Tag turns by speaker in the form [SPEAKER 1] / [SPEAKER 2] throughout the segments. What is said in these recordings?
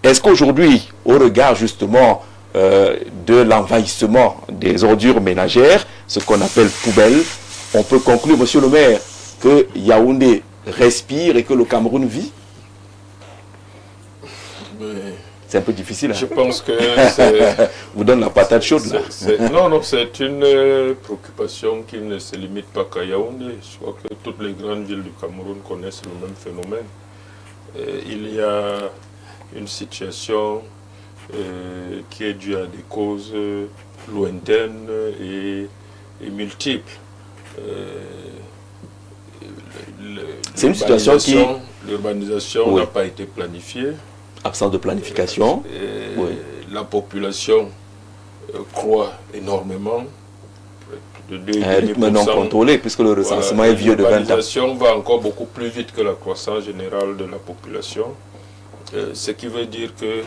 [SPEAKER 1] Est-ce qu'aujourd'hui, au regard justement de l'envahissement des ordures ménagères, ce qu'on appelle poubelle, on peut conclure, monsieur le maire, que Yaoundé respire et que le Cameroun vit? C'est un peu difficile. Hein?
[SPEAKER 2] Je pense que c'est...
[SPEAKER 1] Vous donne la patate chaude là.
[SPEAKER 2] Non, c'est une préoccupation qui ne se limite pas qu'à Yaoundé. Je crois que toutes les grandes villes du Cameroun connaissent le même phénomène. Il y a une situation qui est due à des causes lointaines et multiples.
[SPEAKER 1] C'est une situation qui...
[SPEAKER 2] L'urbanisation n'a pas été planifiée.
[SPEAKER 1] Absence de planification.
[SPEAKER 2] La population croît énormément.
[SPEAKER 1] Un rythme non contrôlé, puisque le recensement est vieux de 20 ans.
[SPEAKER 2] L'urbanisation va encore beaucoup plus vite que la croissance générale de la population. Ce qui veut dire que,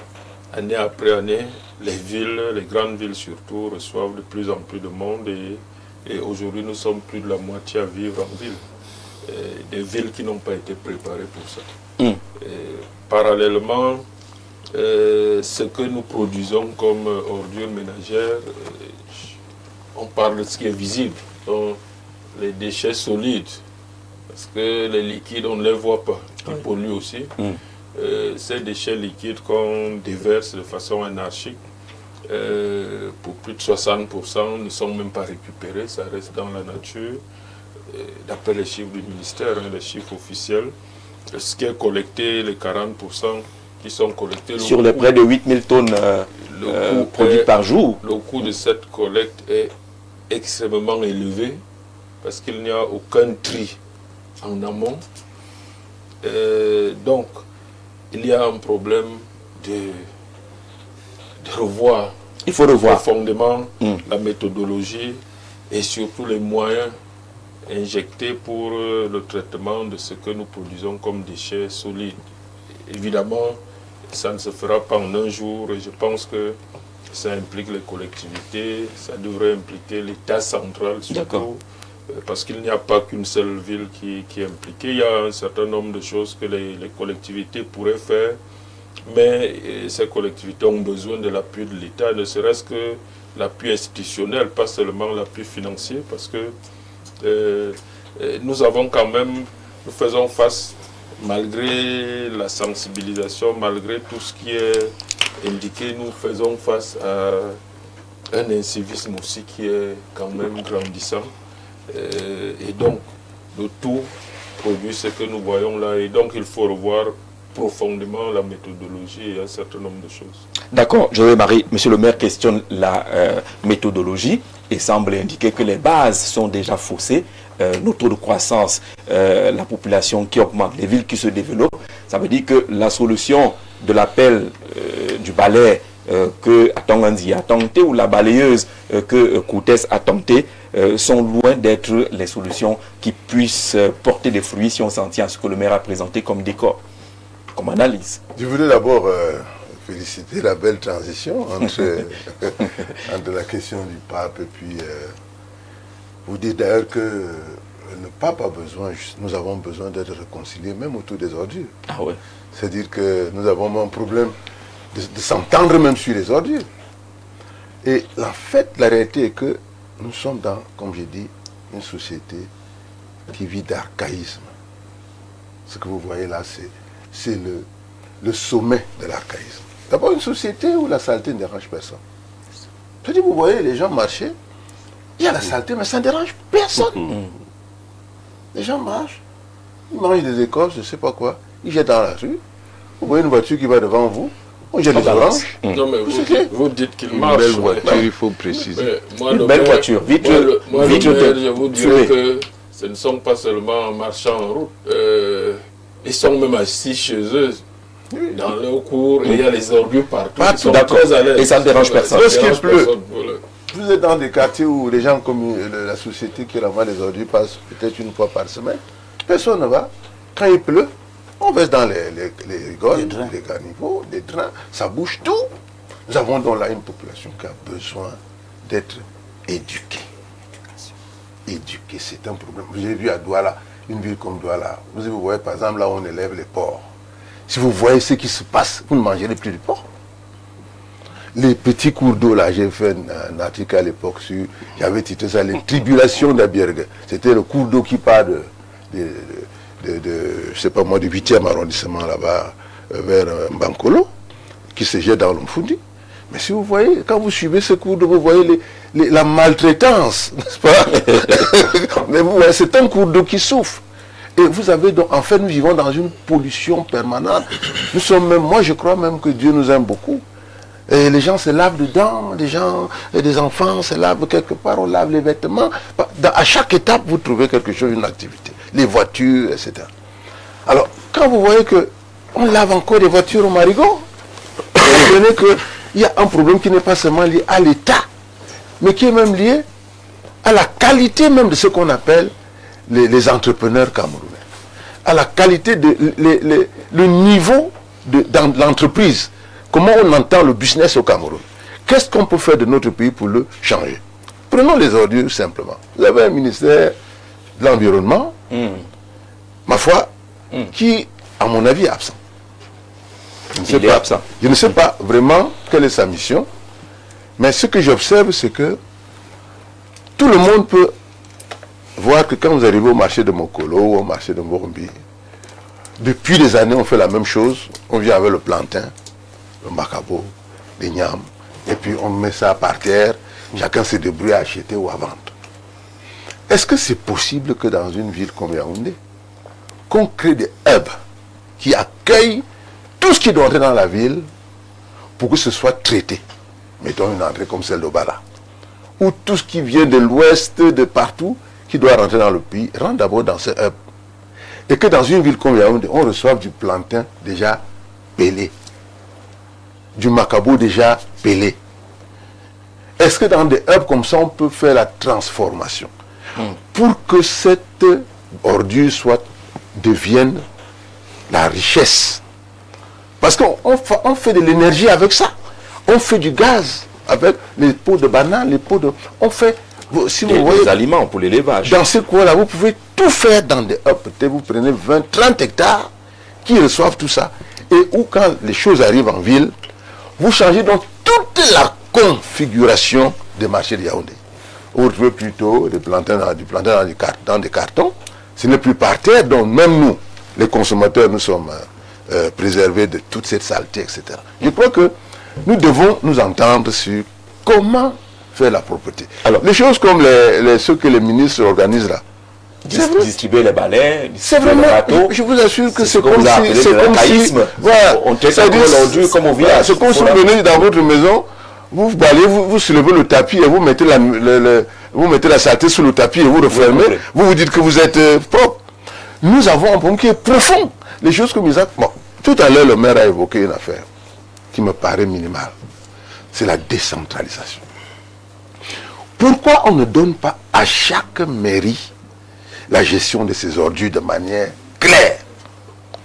[SPEAKER 2] année après année, les villes, les grandes villes surtout, reçoivent de plus en plus de monde et aujourd'hui nous sommes plus de la moitié à vivre en ville. Des villes qui n'ont pas été préparées pour ça. Parallèlement, ce que nous produisons comme ordures ménagères, on parle de ce qui est visible, donc les déchets solides, parce que les liquides on ne les voit pas, qui polluent aussi. Ces déchets liquides qu'on déverse de façon anarchique, pour plus de 60% ne sont même pas récupérés, ça reste dans la nature. D'après les chiffres du ministère, les chiffres officiels, ce qui est collecté, les 40% qui sont collectés...
[SPEAKER 1] Sur les près de 8000 tonnes produites par jour.
[SPEAKER 2] Le coût de cette collecte est extrêmement élevé parce qu'il n'y a aucun tri en amont. Donc, il y a un problème de revoir.
[SPEAKER 1] Il faut revoir
[SPEAKER 2] profondément la méthodologie et surtout les moyens injectés pour le traitement de ce que nous produisons comme déchets solides. Évidemment, ça ne se fera pas en un jour et je pense que ça implique les collectivités, ça devrait impliquer l'État central surtout, parce qu'il n'y a pas qu'une seule ville qui est impliquée. Il y a un certain nombre de choses que les collectivités pourraient faire, mais ces collectivités ont besoin de l'appui de l'État, ne serait-ce que l'appui institutionnel, pas seulement l'appui financier, parce que nous faisons face, malgré la sensibilisation, malgré tout ce qui est indiqué, nous faisons face à un incivisme aussi qui est quand même grandissant. Et donc, le tout produit ce que nous voyons là. Et donc, il faut revoir profondément la méthodologie et un certain nombre de choses.
[SPEAKER 1] D'accord, Joël-Marie, monsieur le maire questionne la méthodologie et semble indiquer que les bases sont déjà faussées. Nos taux de croissance, la population qui augmente, les villes qui se développent, ça veut dire que la solution de l'appel du balai que Atangandi a tenté ou la balayeuse que Koutes a tenté sont loin d'être les solutions qui puissent porter des fruits si on s'en tient à ce que le maire a présenté comme décor, comme analyse.
[SPEAKER 3] Je voulais d'abord féliciter la belle transition entre, entre la question du pape et puis vous dites d'ailleurs que le pape a besoin, nous avons besoin d'être réconciliés même autour des ordures.
[SPEAKER 1] Ah ouais.
[SPEAKER 3] C'est-à-dire que nous avons un problème de s'entendre même sur les ordures. Et la réalité est que nous sommes dans, comme j'ai dit, une société qui vit d'archaïsme. Ce que vous voyez là, c'est le sommet de l'archaïsme. D'abord, une société où la saleté ne dérange personne. C'est-à-dire, vous voyez les gens marcher, il y a la saleté, mais ça ne dérange personne. Les gens marchent, ils mangent des écorces, je ne sais pas quoi, ils jettent dans la rue. Vous voyez une voiture qui va devant vous, on jette des oranges.
[SPEAKER 2] Non, mais vous dites qu'il marche.
[SPEAKER 3] Une belle voiture, il faut préciser.
[SPEAKER 1] Une belle voiture, vite.
[SPEAKER 2] Je vous dirais que ce ne sont pas seulement en marchant en route. Ils sont même assis chez eux, dans leur cours, et il y a les ordures partout. Ils sont très à l'aise.
[SPEAKER 1] Et ça ne dérange personne.
[SPEAKER 3] Lorsqu'il pleut, vous êtes dans des quartiers où les gens comme la société qui renvoie les ordures passent peut-être une fois par semaine. Personne ne va. Quand il pleut, on verse dans les rigoles, les caniveaux, les drains, ça bouge tout. Nous avons donc là une population qui a besoin d'être éduquée. Éduquée, c'est un problème. J'ai vu à Douala, une ville comme Douala, vous voyez par exemple là où on élève les porcs. Si vous voyez ce qui se passe, vous ne mangerez plus du porc. Les petits cours d'eau, là, j'ai fait un article à l'époque sur, j'avais titré ça, les tribulations d'Abiergue. C'était le cours d'eau qui part je sais pas moi, du 8e arrondissement là-bas, vers Mbankolo, qui se jette dans l'Omfundi. Mais si vous voyez, quand vous suivez ce cours d'eau, vous voyez la maltraitance, n'est-ce pas? Mais vous voyez, c'est un cours d'eau qui souffre. Et vous avez donc, en fait, nous vivons dans une pollution permanente. Nous sommes même, moi je crois même que Dieu nous aime beaucoup. Et les gens se lavent dedans, des enfants se lavent quelque part, on lave les vêtements. À chaque étape, vous trouvez quelque chose, une activité. Les voitures, etc. Alors, quand vous voyez qu'on lave encore des voitures au marigot, vous comprenez qu'il y a un problème qui n'est pas seulement lié à l'État, mais qui est même lié à la qualité même de ce qu'on appelle les entrepreneurs camerounais. À la qualité, le niveau dans l'entreprise. Comment on entend le business au Cameroun? Qu'est-ce qu'on peut faire de notre pays pour le changer? Prenons les ordures simplement. Vous avez un ministère de l'Environnement, ma foi, qui, à mon avis, est absent.
[SPEAKER 1] Il est absent.
[SPEAKER 3] Je ne sais pas vraiment quelle est sa mission, mais ce que j'observe, c'est que tout le monde peut voir que quand vous arrivez au marché de Mokolo ou au marché de Morumbi, depuis des années, on fait la même chose. On vient avec le plantain, le macabo, les nyams, et puis on met ça par terre, chacun se débrouille à acheter ou à vendre. Est-ce que c'est possible que dans une ville comme Yaoundé, qu'on crée des hubs qui accueillent tout ce qui doit entrer dans la ville pour que ce soit traité? Mettons une entrée comme celle d'Obala, ou tout ce qui vient de l'ouest, de partout, qui doit rentrer dans le pays, rentre d'abord dans ce hub. Et que dans une ville comme Yaoundé, on reçoive du plantain déjà pelé, du macabo déjà pelé. Est-ce que dans des hubs comme ça, on peut faire la transformation pour que cette ordure devienne la richesse? Parce qu'on fait de l'énergie avec ça. On fait du gaz avec les pots de bananes, les pots de... On fait... Si vous voyez,
[SPEAKER 1] des aliments pour l'élevage.
[SPEAKER 3] Dans ce coin-là, vous pouvez tout faire dans des hubs. Peut-être vous prenez 20, 30 hectares qui reçoivent tout ça. Et où quand les choses arrivent en ville, vous changez donc toute la configuration des marchés de Yaoundé. Vous retrouvez plutôt du plantain dans des cartons. Ce n'est plus par terre, donc même nous, les consommateurs, nous sommes préservés de toute cette saleté, etc. Je crois que nous devons nous entendre sur comment faire la propreté. Alors, les choses comme ce que les ministres organisent là,
[SPEAKER 1] distribuer les balais,
[SPEAKER 3] c'est vraiment, je vous assure que c'est comme si, voilà,
[SPEAKER 1] on traite l'ordure comme au village.
[SPEAKER 3] C'est comme si vous venez dans votre maison, vous balayez, vous soulevez le tapis et vous mettez la saleté sous le tapis et vous refermez, vous dites que vous êtes propre. Nous avons un problème qui est profond. Les choses comme Isaac, bon, tout à l'heure le maire a évoqué une affaire qui me paraît minimale. C'est la décentralisation. Pourquoi on ne donne pas à chaque mairie la gestion de ces ordures de manière claire?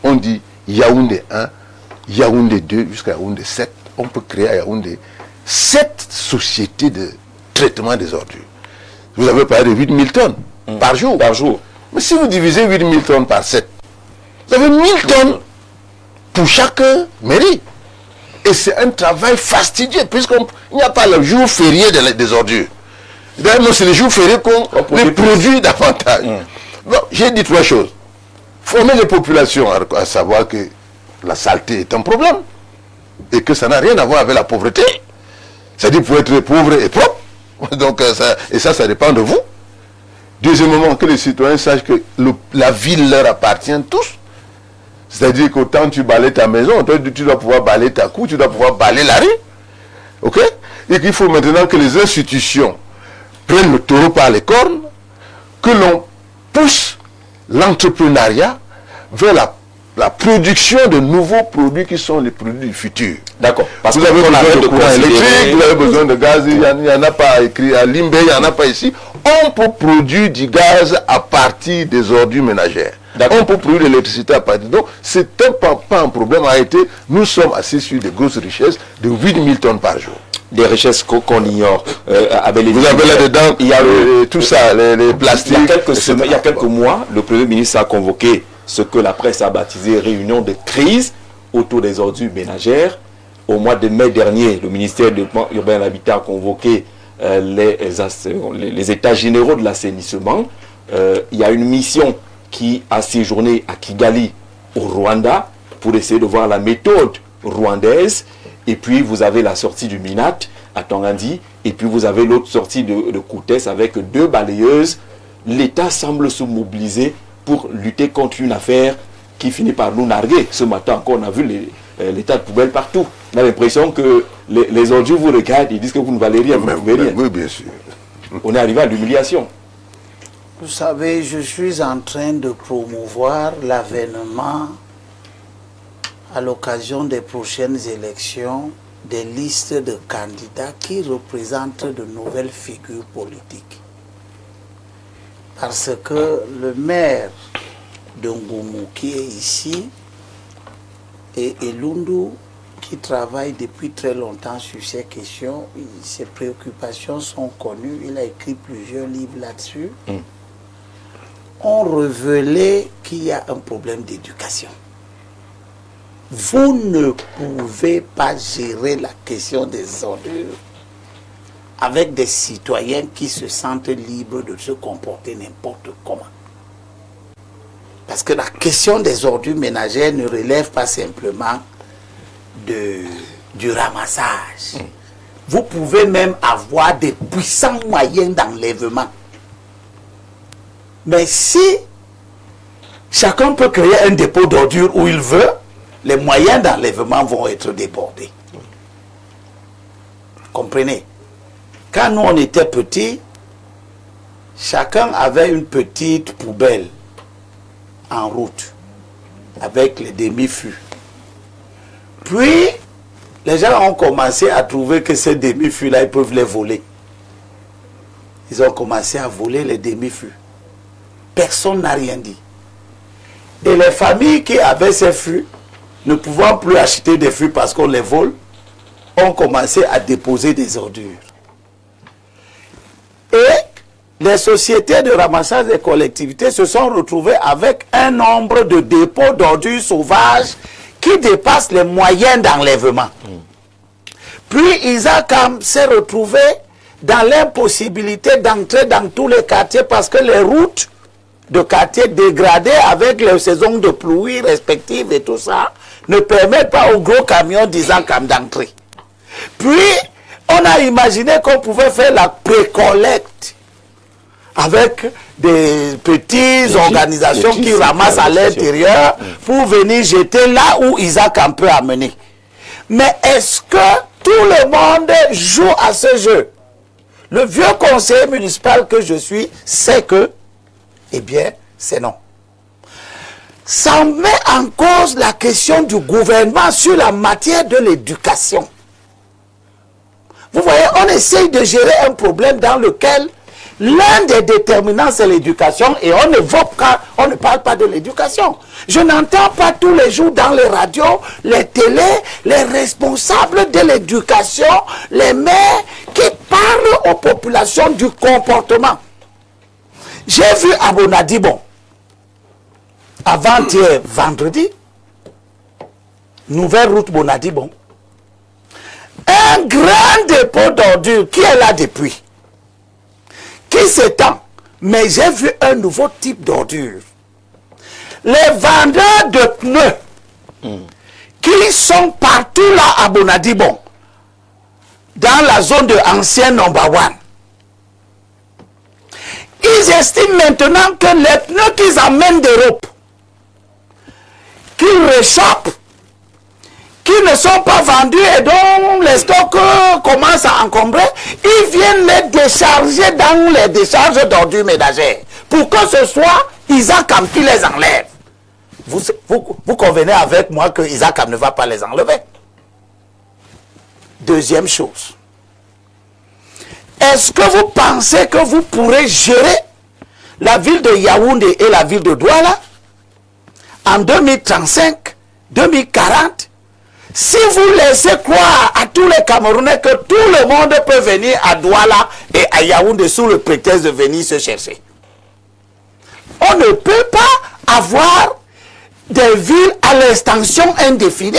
[SPEAKER 3] On dit Yaoundé 1, Yaoundé 2 jusqu'à Yaoundé 7. On peut créer à Yaoundé 7 sociétés de traitement des ordures. Vous avez parlé de 8000 tonnes par jour. Mais si vous divisez 8000 tonnes par 7, vous avez 1000 tonnes pour chaque mairie. Et c'est un travail fastidieux, puisqu'il n'y a pas le jour férié des ordures. D'ailleurs, c'est les jours fériés qu'on les produit davantage. Bon, j'ai dit 3 choses. Former les populations à savoir que la saleté est un problème et que ça n'a rien à voir avec la pauvreté. C'est-à-dire pour être pauvre et propre. Donc, ça dépend de vous. Deuxièmement, que les citoyens sachent que la ville leur appartient tous. C'est-à-dire qu'autant tu balayes ta maison, tu dois pouvoir balayer ta cour, tu dois pouvoir balayer la rue. Ok? Et qu'il faut maintenant que les institutions prennent le taureau par les cornes, que l'on pousse l'entrepreneuriat vers la production de nouveaux produits qui sont les produits du futur.
[SPEAKER 1] D'accord.
[SPEAKER 3] Parce que vous avez besoin de courant électrique, vous avez besoin de gaz, il n'y en a pas écrit à Limbe, il n'y en a pas ici. On peut produire du gaz à partir des ordures ménagères. On peut produire de l'électricité à partir. Donc, c'est pas un problème. En réalité, nous sommes assis sur des grosses richesses de 8000 tonnes par jour.
[SPEAKER 1] Des richesses qu'on ignore.
[SPEAKER 3] Vous avez là-dedans, il y a tout ça, les plastiques.
[SPEAKER 1] Il y a quelques mois, le Premier ministre a convoqué ce que la presse a baptisé réunion de crise autour des ordures ménagères. Au mois de mai dernier, le ministère du Développement urbain et de l'Habitat a convoqué les états généraux de l'assainissement. Il y a une mission qui a séjourné à Kigali, au Rwanda, pour essayer de voir la méthode rwandaise. Et puis, vous avez la sortie du Minat à Tangandi. Et puis, vous avez l'autre sortie de Koutès avec 2 balayeuses. L'État semble se mobiliser pour lutter contre une affaire qui finit par nous narguer. Ce matin encore, on a vu l'état de poubelle partout. On a l'impression que les ordures vous regardent et disent que vous ne valez rien, vous ne pouvez rien.
[SPEAKER 3] Oui, bien sûr.
[SPEAKER 1] On est arrivé à l'humiliation.
[SPEAKER 4] Vous savez, je suis en train de promouvoir l'avènement, à l'occasion des prochaines élections, des listes de candidats qui représentent de nouvelles figures politiques. Parce que le maire de Ngoumou qui est ici et Elundu qui travaille depuis très longtemps sur ces questions, ses préoccupations sont connues, il a écrit plusieurs livres là-dessus, ont révélé qu'il y a un problème d'éducation. Vous ne pouvez pas gérer la question des ordures avec des citoyens qui se sentent libres de se comporter n'importe comment. Parce que la question des ordures ménagères ne relève pas simplement du ramassage. Vous pouvez même avoir des puissants moyens d'enlèvement. Mais si chacun peut créer un dépôt d'ordures où il veut, les moyens d'enlèvement vont être débordés. Comprenez? Quand nous on était petits, chacun avait une petite poubelle en route avec les demi-fûts. Puis, les gens ont commencé à trouver que ces demi-fûts-là, ils peuvent les voler. Ils ont commencé à voler les demi-fûts. Personne n'a rien dit. Et les familles qui avaient ces fûts, ne pouvant plus acheter des fûts parce qu'on les vole, ont commencé à déposer des ordures. Et les sociétés de ramassage des collectivités se sont retrouvées avec un nombre de dépôts d'ordures sauvages qui dépassent les moyens d'enlèvement. Puis Isaac s'est retrouvé dans l'impossibilité d'entrer dans tous les quartiers parce que les routes de quartiers dégradés avec les saisons de pluie respectives et tout ça ne permettent pas aux gros camions d'Isaac d'entrer. Puis on a imaginé qu'on pouvait faire la précollecte avec des petites organisations qui ramassent à l'intérieur pour venir jeter là où Isaac peut amener. Mais est-ce que tout le monde joue à ce jeu? Le vieux conseiller municipal que je suis sait que, eh bien, c'est non. Ça met en cause la question du gouvernement sur la matière de l'éducation. Vous voyez, on essaye de gérer un problème dans lequel l'un des déterminants, c'est l'éducation, et on ne parle pas de l'éducation. Je n'entends pas tous les jours dans les radios, les télés, les responsables de l'éducation, les maires qui parlent aux populations du comportement. J'ai vu à Bonadibon, avant-hier, vendredi, nouvelle route Bonadibon, un grand dépôt d'ordures qui est là depuis, qui s'étend. Mais j'ai vu un nouveau type d'ordures. Les vendeurs de pneus qui sont partout là à Bonadibon, dans la zone de ancien number 1, ils estiment maintenant que les pneus qu'ils amènent d'Europe, qu'ils réchappent, qui ne sont pas vendus et dont les stocks commencent à encombrer, ils viennent les décharger dans les décharges d'ordures ménagères. Pour que ce soit Isaac qui les enlève. Vous convenez avec moi que Isaac ne va pas les enlever. Deuxième chose. Est-ce que vous pensez que vous pourrez gérer la ville de Yaoundé et la ville de Douala en 2035, 2040, si vous laissez croire à tous les Camerounais que tout le monde peut venir à Douala et à Yaoundé sous le prétexte de venir se chercher? On ne peut pas avoir des villes à l'extension indéfinie.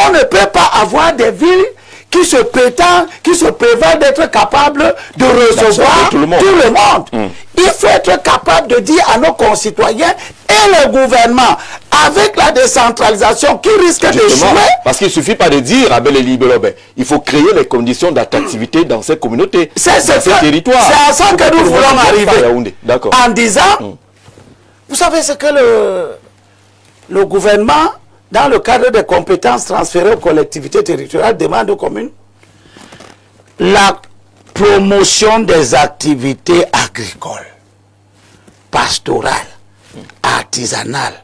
[SPEAKER 4] On ne peut pas avoir des villes qui se prévalent d'être capables de recevoir tout le monde. Il faut être capable de dire à nos concitoyens et le gouvernement, avec la décentralisation qui risque d'échouer.
[SPEAKER 1] Parce qu'il ne suffit pas de dire à Bel et Libelobé, il faut créer les conditions d'attractivité dans ces communautés, dans ces territoires.
[SPEAKER 4] C'est à ça que nous voulons arriver. En disant, vous savez ce que le gouvernement, dans le cadre des compétences transférées aux collectivités territoriales, demande aux communes? La promotion des activités agricoles, pastorales, artisanales,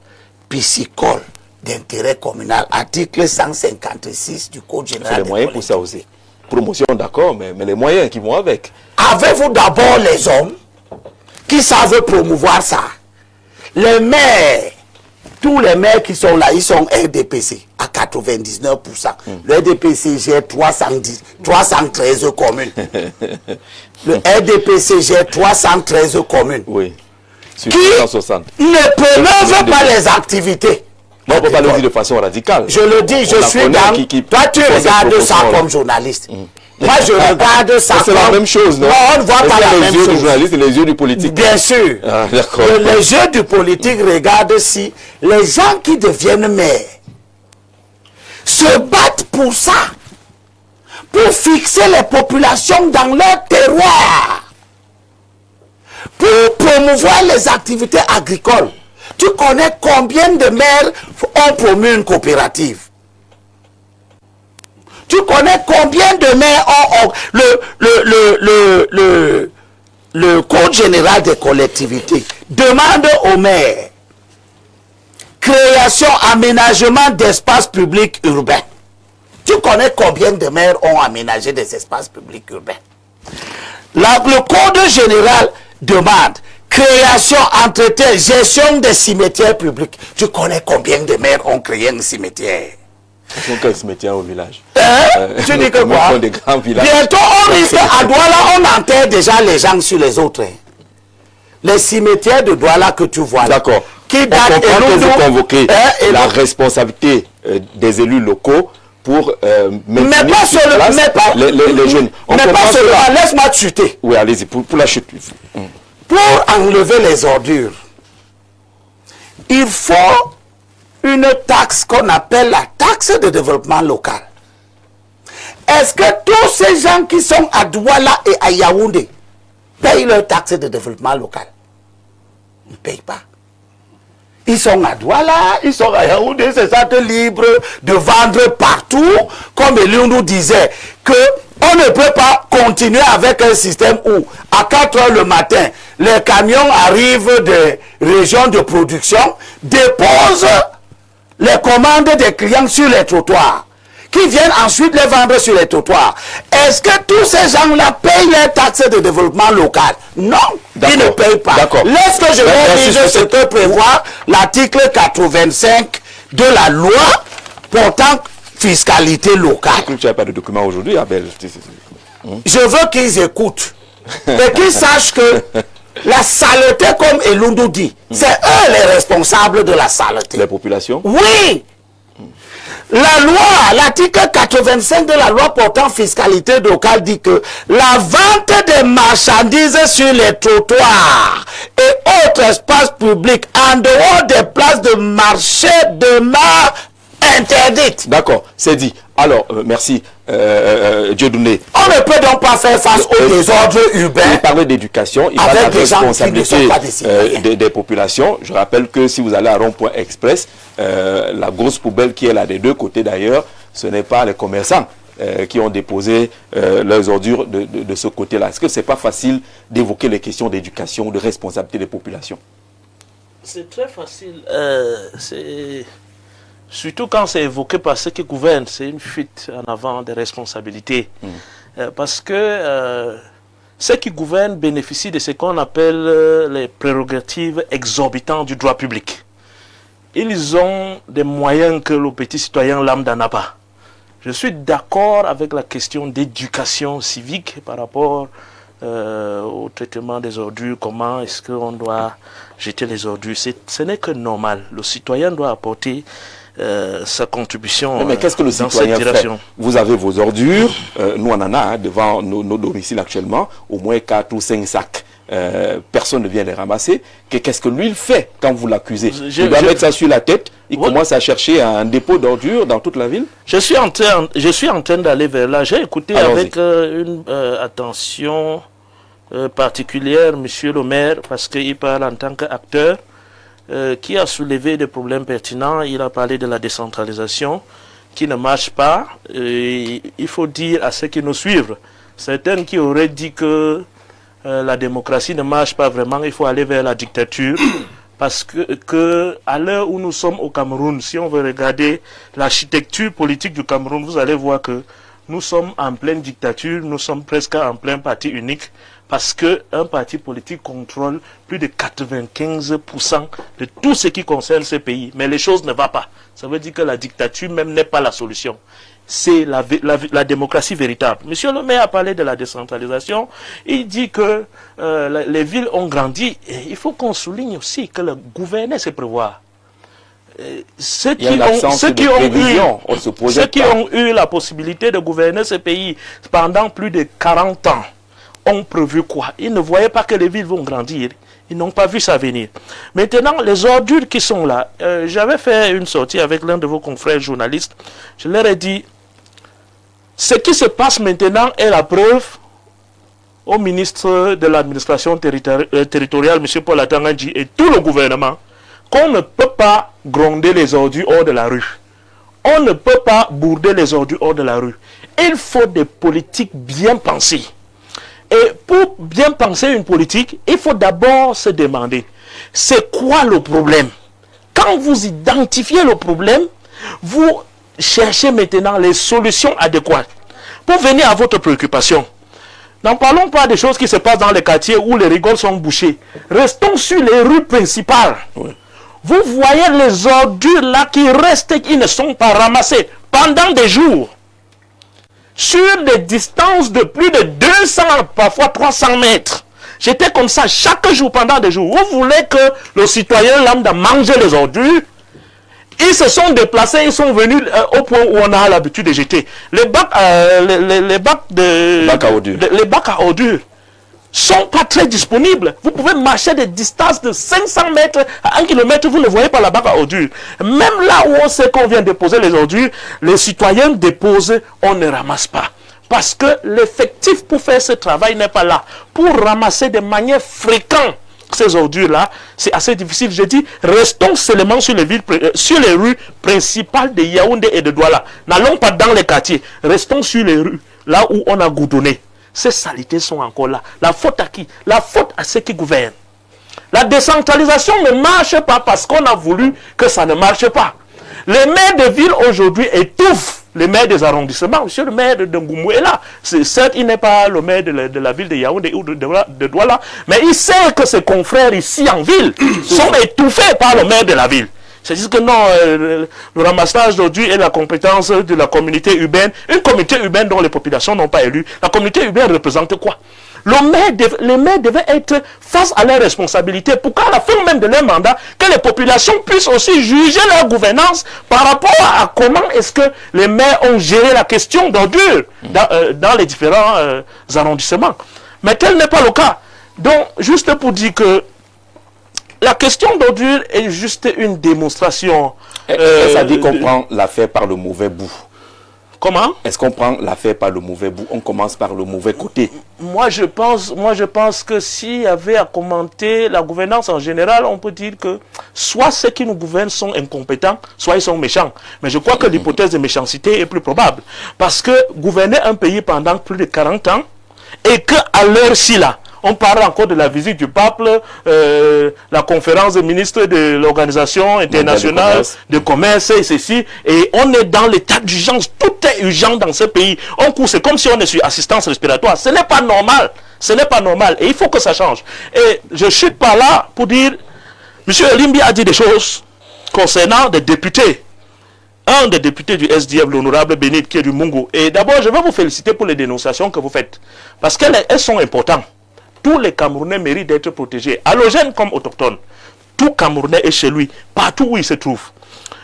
[SPEAKER 4] piscicoles, d'intérêt communal, article 156 du Code général.
[SPEAKER 1] C'est les moyens pour ça aussi. Promotion, d'accord, mais les moyens qui vont avec.
[SPEAKER 4] Avez-vous d'abord les hommes qui savent promouvoir ça? Les maires, tous les maires qui sont là, ils sont RDPC à 99%. Le RDPC gère 313 communes. Le RDPC gère 313 communes.
[SPEAKER 1] Oui. Sur
[SPEAKER 4] qui
[SPEAKER 1] 160.
[SPEAKER 4] ne promeuvent pas les activités.
[SPEAKER 1] Non, on ne peut pas le dire de façon radicale.
[SPEAKER 4] Je le dis, je suis dans... Toi, tu regardes ça comme journaliste. Moi, je regarde ça
[SPEAKER 1] comme... C'est la même chose, non?
[SPEAKER 4] Non, on ne voit pas la même chose.
[SPEAKER 1] Les yeux du journaliste et les yeux du politique.
[SPEAKER 4] Bien sûr.
[SPEAKER 1] Ah, d'accord.
[SPEAKER 4] Les yeux du politique regardent si les gens qui deviennent maires se battent pour ça, pour fixer les populations dans leur terroir, pour promouvoir les activités agricoles. Tu connais combien de maires ont promu une coopérative? Tu connais combien de maires ont... Le Code général des collectivités demande aux maires création, aménagement d'espaces publics urbains. Tu connais combien de maires ont aménagé des espaces publics urbains? Le Code général demande création, entretien, gestion des cimetières publics. Tu connais combien de maires ont créé un cimetière?
[SPEAKER 1] Ils sont quel cimetière au village?
[SPEAKER 4] Tu dis que quoi?
[SPEAKER 1] Des grands villages.
[SPEAKER 4] Bientôt, on risque à Douala, on enterre déjà les gens sur les autres. Les cimetières de Douala que tu vois là.
[SPEAKER 1] D'accord.
[SPEAKER 4] Qui datent
[SPEAKER 1] que vous convoquez la responsabilité des élus locaux pour
[SPEAKER 4] mais pas seulement
[SPEAKER 1] les jeunes.
[SPEAKER 4] Mais pas seulement, laisse-moi chuter.
[SPEAKER 1] Oui, allez-y, pour la chute.
[SPEAKER 4] Pour enlever les ordures, il faut une taxe qu'on appelle la taxe de développement local. Est-ce que tous ces gens qui sont à Douala et à Yaoundé payent leur taxe de développement local? Ils ne payent pas. Ils sont à Douala, ils sont à Yaoundé, c'est ça libre de vendre partout, comme Eliou nous disait, que on ne peut pas continuer avec un système où, à 4 h le matin, les camions arrivent des régions de production, déposent les commandes des clients sur les trottoirs, qui viennent ensuite les vendre sur les trottoirs. Est-ce que tous ces gens-là payent les taxes de développement local? Non, ils ne payent pas. Laisse que je vais lire ce que prévoit l'article 85 de la loi portant fiscalité locale.
[SPEAKER 1] Tu n'as pas de document aujourd'hui, Abel.
[SPEAKER 4] Je veux qu'ils écoutent et qu'ils sachent que la saleté, comme Elundu dit, c'est eux les responsables de la saleté.
[SPEAKER 1] Les populations?
[SPEAKER 4] Oui. La loi, l'article 85 de la loi portant fiscalité locale dit que la vente des marchandises sur les trottoirs et autres espaces publics en dehors des places de marché demeure interdite.
[SPEAKER 1] D'accord, c'est dit. Alors, merci, Dieudonné.
[SPEAKER 4] On ne peut donc pas faire face aux désordres urbains.
[SPEAKER 1] Il parlait d'éducation, il parlait de responsabilité des populations. Je rappelle que si vous allez à Rond-Point Express, la grosse poubelle qui est là des deux côtés d'ailleurs, ce n'est pas les commerçants qui ont déposé leurs ordures de ce côté-là. Est-ce que ce n'est pas facile d'évoquer les questions d'éducation, de responsabilité des populations?
[SPEAKER 5] C'est très facile. Surtout quand c'est évoqué par ceux qui gouvernent, c'est une fuite en avant des responsabilités. Parce que ceux qui gouvernent bénéficient de ce qu'on appelle les prérogatives exorbitantes du droit public. Ils ont des moyens que le petit citoyen lambda n'a pas. Je suis d'accord avec la question d'éducation civique par rapport au traitement des ordures, comment est-ce qu'on doit jeter les ordures. Ce n'est que normal. Le citoyen doit apporter sa contribution.
[SPEAKER 1] Mais qu'est-ce que le citoyen fait? Vous avez vos ordures, nous on en a devant nos domiciles actuellement, au moins 4 ou 5 sacs. Personne ne vient les ramasser. Qu'est-ce que lui il fait quand vous l'accusez? Il doit mettre ça sur la tête, il commence à chercher un dépôt d'ordures dans toute la ville.
[SPEAKER 5] Je suis en train d'aller vers là. J'ai écouté avec une attention particulière Monsieur le maire, parce qu'il parle en tant qu'acteur qui a soulevé des problèmes pertinents. Il a parlé de la décentralisation qui ne marche pas. Il faut dire à ceux qui nous suivent, certains qui auraient dit que la démocratie ne marche pas vraiment, il faut aller vers la dictature. Parce que à l'heure où nous sommes au Cameroun, si on veut regarder l'architecture politique du Cameroun, vous allez voir que nous sommes en pleine dictature, nous sommes presque en plein parti unique, parce qu'un parti politique contrôle plus de 95% de tout ce qui concerne ce pays. Mais les choses ne vont pas. Ça veut dire que la dictature même n'est pas la solution. C'est la démocratie véritable. Monsieur le maire a parlé de la décentralisation. Il dit que les villes ont grandi. Et il faut qu'on souligne aussi que le gouverner, c'est prévoir. Ceux qui ont eu la possibilité de gouverner ce pays pendant plus de 40 ans ont prévu quoi? Ils ne voyaient pas que les villes vont grandir. Ils n'ont pas vu ça venir. Maintenant, les ordures qui sont là, j'avais fait une sortie avec l'un de vos confrères journalistes. Je leur ai dit, ce qui se passe maintenant est la preuve au ministre de l'administration territoriale, M. Paul Atangandji, et tout le gouvernement, qu'on ne peut pas gronder les ordures hors de la rue. On ne peut pas bourder les ordures hors de la rue. Il faut des politiques bien pensées. Et pour bien penser une politique, il faut d'abord se demander, c'est quoi le problème? Quand vous identifiez le problème, vous cherchez maintenant les solutions adéquates pour venir à votre préoccupation. N'en parlons pas des choses qui se passent dans les quartiers où les rigoles sont bouchées. Restons sur les rues principales. Oui. Vous voyez les ordures là qui restent et qui ne sont pas ramassées pendant des jours. Sur des distances de plus de 200, parfois 300 mètres. J'étais comme ça chaque jour pendant des jours. Vous voulez que le citoyen lambda mange les ordures? Ils se sont déplacés, ils sont venus au point où on a l'habitude de jeter. Les bacs à ordures sont pas très disponibles. Vous pouvez marcher des distances de 500 mètres à 1 km, vous ne voyez pas la bac à ordures. Même là où on sait qu'on vient déposer les ordures, les citoyens déposent, on ne ramasse pas. Parce que l'effectif pour faire ce travail n'est pas là. Pour ramasser de manière fréquente ces ordures-là, c'est assez difficile. Je dis, restons seulement sur les rues principales de Yaoundé et de Douala. N'allons pas dans les quartiers. Restons sur les rues, là où on a goudronné. Ces saletés sont encore là. La faute à qui? La faute à ceux qui gouvernent. La décentralisation ne marche pas parce qu'on a voulu que ça ne marche pas. Les maires de ville aujourd'hui étouffent les maires des arrondissements. Monsieur le maire de Ngoumou est là. Certes, il n'est pas le maire de la ville de Yaoundé ou de Douala, mais il sait que ses confrères ici en ville sont étouffés par le maire de la ville. C'est-à-dire que non, le ramassage d'ordures est la compétence de la communauté urbaine. Une communauté urbaine dont les populations n'ont pas élu. La communauté urbaine représente quoi? Les maires devaient être face à leurs responsabilités pour qu'à la fin même de leur mandat, que les populations puissent aussi juger leur gouvernance par rapport à comment est-ce que les maires ont géré la question d'ordures dans les différents arrondissements. Mais tel n'est pas le cas. Donc, juste pour dire que la question d'ordures est juste une démonstration.
[SPEAKER 1] Ça dit qu'on prend l'affaire par le mauvais bout.
[SPEAKER 5] Comment?
[SPEAKER 1] Est-ce qu'on prend l'affaire par le mauvais bout? On commence par le mauvais côté.
[SPEAKER 5] Moi, je pense que s'il y avait à commenter la gouvernance en général, on peut dire que soit ceux qui nous gouvernent sont incompétents, soit ils sont méchants. Mais je crois que l'hypothèse de méchanceté est plus probable. Parce que gouverner un pays pendant plus de 40 ans, et qu'à l'heure-ci là, on parle encore de la visite du pape, la conférence des ministres de l'Organisation internationale de commerce et ceci. Et on est dans l'état d'urgence. Tout est urgent dans ce pays. On court, c'est comme si on est sur assistance respiratoire. Ce n'est pas normal. Ce n'est pas normal. Et il faut que ça change. Et je chute par là pour dire, M. Elimbi a dit des choses concernant des députés un des députés du SDF, l'honorable Bénit, qui est du Mungo. Et d'abord, je vais vous féliciter pour les dénonciations que vous faites. Parce qu'elles sont importantes. Tous les Camerounais méritent d'être protégés, allogènes comme autochtones. Tout Camerounais est chez lui, partout où il se trouve.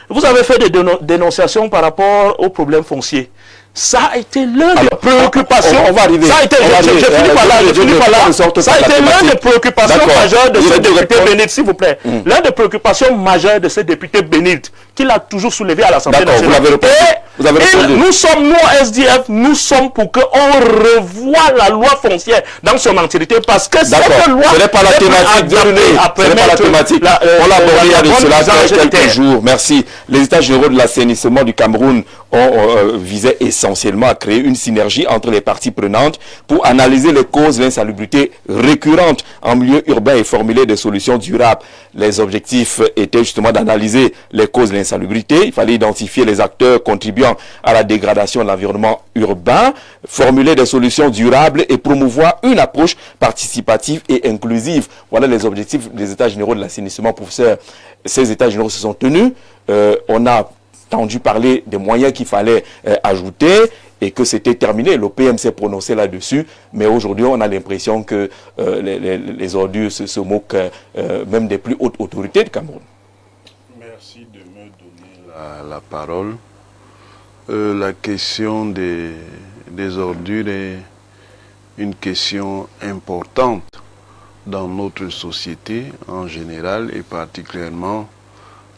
[SPEAKER 5] Vous avez fait des dénonciations par rapport aux problèmes fonciers. Ça a été l'un des préoccupations.
[SPEAKER 1] On va arriver.
[SPEAKER 5] Ça a été, je finis par là. Ça a été l'un des préoccupations majeures de ce député Bénit, s'il vous plaît. L'un des préoccupations majeures de ce député Bénit, qu'il a toujours soulevé à l'Assemblée nationale.
[SPEAKER 1] Vous avez répondu.
[SPEAKER 5] Nous sommes, nous, SDF, nous sommes pour qu'on revoie la loi foncière dans son entièreté, parce que cette loi...
[SPEAKER 1] Ce n'est pas la thématique, ce n'est pas la thématique. On l'a abordé il y a de cela quelques jours. Merci. Les États généraux de l'assainissement du Cameroun ont visé essentiellement à créer une synergie entre les parties prenantes pour analyser les causes de l'insalubrité récurrente en milieu urbain et formuler des solutions durables. Les objectifs étaient justement d'analyser les causes de l'insalubrité. Il fallait identifier les acteurs contribuant à la dégradation de l'environnement urbain, formuler des solutions durables et promouvoir une approche participative et inclusive. Voilà les objectifs des États généraux de l'assainissement. Professeur, ces États généraux se sont tenus. On a entendu parler des moyens qu'il fallait ajouter et que c'était terminé. L'OPM s'est prononcé là-dessus, mais aujourd'hui on a l'impression que les ordures se moquent même des plus hautes autorités du Cameroun.
[SPEAKER 6] Merci de me donner la parole. La question des ordures est une question importante dans notre société en général et particulièrement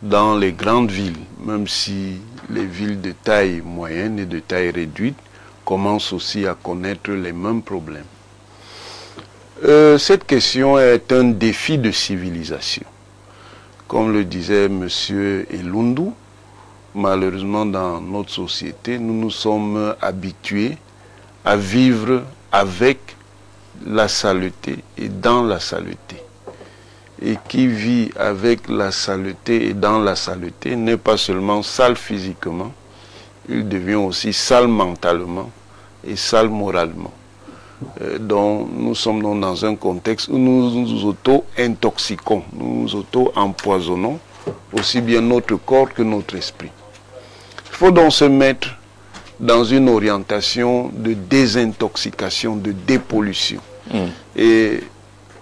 [SPEAKER 6] dans les grandes villes, même si les villes de taille moyenne et de taille réduite commencent aussi à connaître les mêmes problèmes. Cette question est un défi de civilisation. Comme le disait M. Elundu, malheureusement dans notre société, nous nous sommes habitués à vivre avec la saleté et dans la saleté. Et qui vit avec la saleté et dans la saleté n'est pas seulement sale physiquement, il devient aussi sale mentalement et sale moralement. Donc nous sommes donc dans un contexte où nous nous auto-intoxiquons, nous nous auto-empoisonnons aussi bien notre corps que notre esprit. Il faut donc se mettre dans une orientation de désintoxication, de dépollution. Et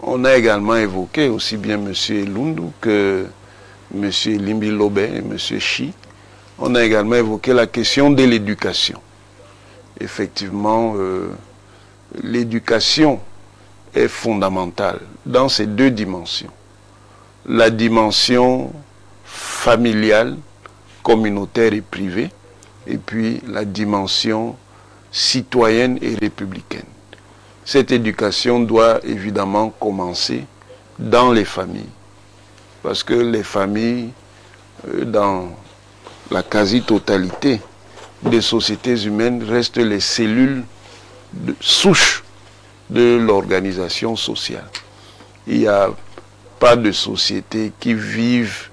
[SPEAKER 6] on a également évoqué, aussi bien M. Elundu que M. Limbi Lobé et M. Chi, on a également évoqué la question de l'éducation. Effectivement, l'éducation est fondamentale dans ces deux dimensions. La dimension familiale, communautaire et privée, et puis la dimension citoyenne et républicaine. Cette éducation doit évidemment commencer dans les familles. Parce que les familles, dans la quasi-totalité des sociétés humaines, restent les cellules de souche de l'organisation sociale. Il n'y a pas de société qui vive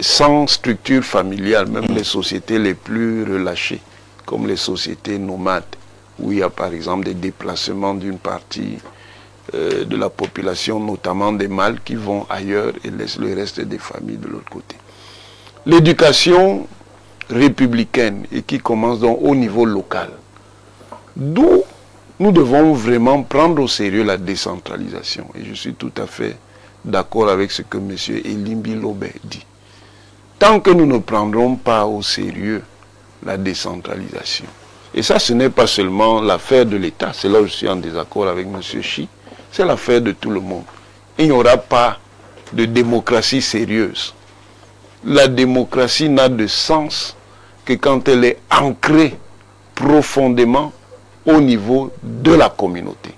[SPEAKER 6] sans structure familiale, même les sociétés les plus relâchées, comme les sociétés nomades, où il y a par exemple des déplacements d'une partie de la population, notamment des mâles qui vont ailleurs et laissent le reste des familles de l'autre côté. L'éducation républicaine et qui commence donc au niveau local, d'où nous devons vraiment prendre au sérieux la décentralisation. Et je suis tout à fait d'accord avec ce que M. Elimbi Lobé dit. Tant que nous ne prendrons pas au sérieux la décentralisation, et ça ce n'est pas seulement l'affaire de l'État, c'est là où je suis en désaccord avec M. Chi, c'est l'affaire de tout le monde. Il n'y aura pas de démocratie sérieuse. La démocratie n'a de sens que quand elle est ancrée profondément au niveau de la communauté.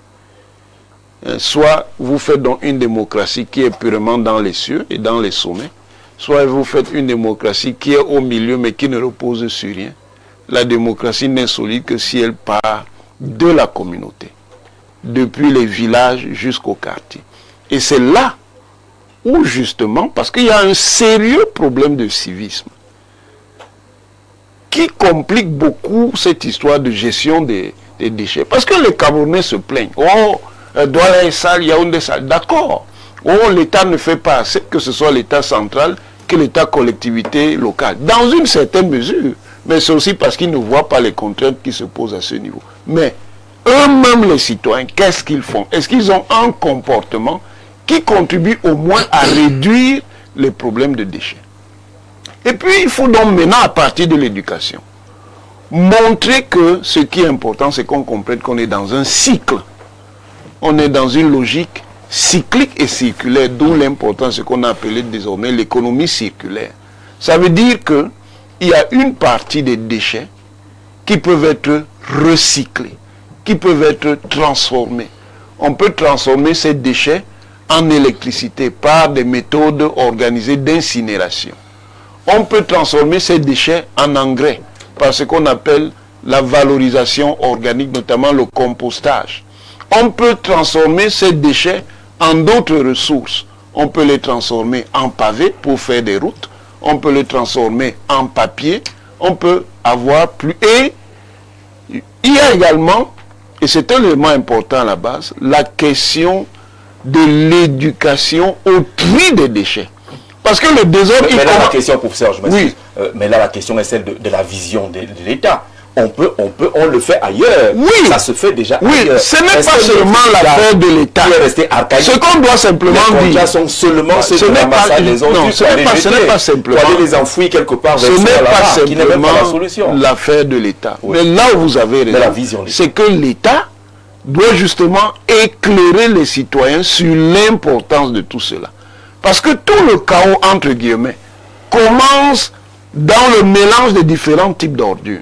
[SPEAKER 6] Soit vous faites donc une démocratie qui est purement dans les cieux et dans les sommets, soit vous faites une démocratie qui est au milieu mais qui ne repose sur rien. La démocratie n'est solide que si elle part de la communauté, depuis les villages jusqu'au quartier. Et c'est là où justement, parce qu'il y a un sérieux problème de civisme qui complique beaucoup cette histoire de gestion des déchets. Parce que les Camerounais se plaignent. Oh, Douala est sale, Yaoundé est sale. D'accord. Oh, l'État ne fait pas assez, que ce soit l'État central que l'État-collectivité locale, dans une certaine mesure, mais c'est aussi parce qu'ils ne voient pas les contraintes qui se posent à ce niveau. Mais eux-mêmes, les citoyens, qu'est-ce qu'ils font? Est-ce qu'ils ont un comportement qui contribue au moins à réduire les problèmes de déchets? Et puis, il faut donc maintenant, à partir de l'éducation, montrer que ce qui est important, c'est qu'on comprenne qu'on est dans un cycle. On est dans une logique cyclique et circulaire, d'où l'importance de ce qu'on a appelé désormais l'économie circulaire. Ça veut dire qu'il y a une partie des déchets qui peuvent être recyclés, qui peuvent être transformés. On peut transformer ces déchets en électricité par des méthodes organisées d'incinération. On peut transformer ces déchets en engrais par ce qu'on appelle la valorisation organique, notamment le compostage. On peut transformer ces déchets en d'autres ressources. On peut les transformer en pavés pour faire des routes. On peut les transformer en papier. On peut avoir plus... Et il y a également, et c'est un élément important à la base, la question de l'éducation au tri des déchets. Parce que le désordre...
[SPEAKER 1] Mais là, la question, professeur, je m'excuse. Oui. Mais là, la question est celle de la vision de l'État. On le fait ailleurs. Oui. Ça se fait déjà ailleurs.
[SPEAKER 6] Ce n'est pas seulement l'affaire de l'État. Ce qu'on doit simplement dire...
[SPEAKER 1] sont seulement ceux qui ramassent les ordures.
[SPEAKER 6] Non, ce n'est pas simplement...
[SPEAKER 1] Pour aller les enfouir quelque part.
[SPEAKER 6] Ce n'est pas simplement l'affaire de l'État. Oui. Mais là où vous avez raison, c'est que l'État doit justement éclairer les citoyens sur l'importance de tout cela. Parce que tout le chaos, entre guillemets, commence dans le mélange des différents types d'ordures.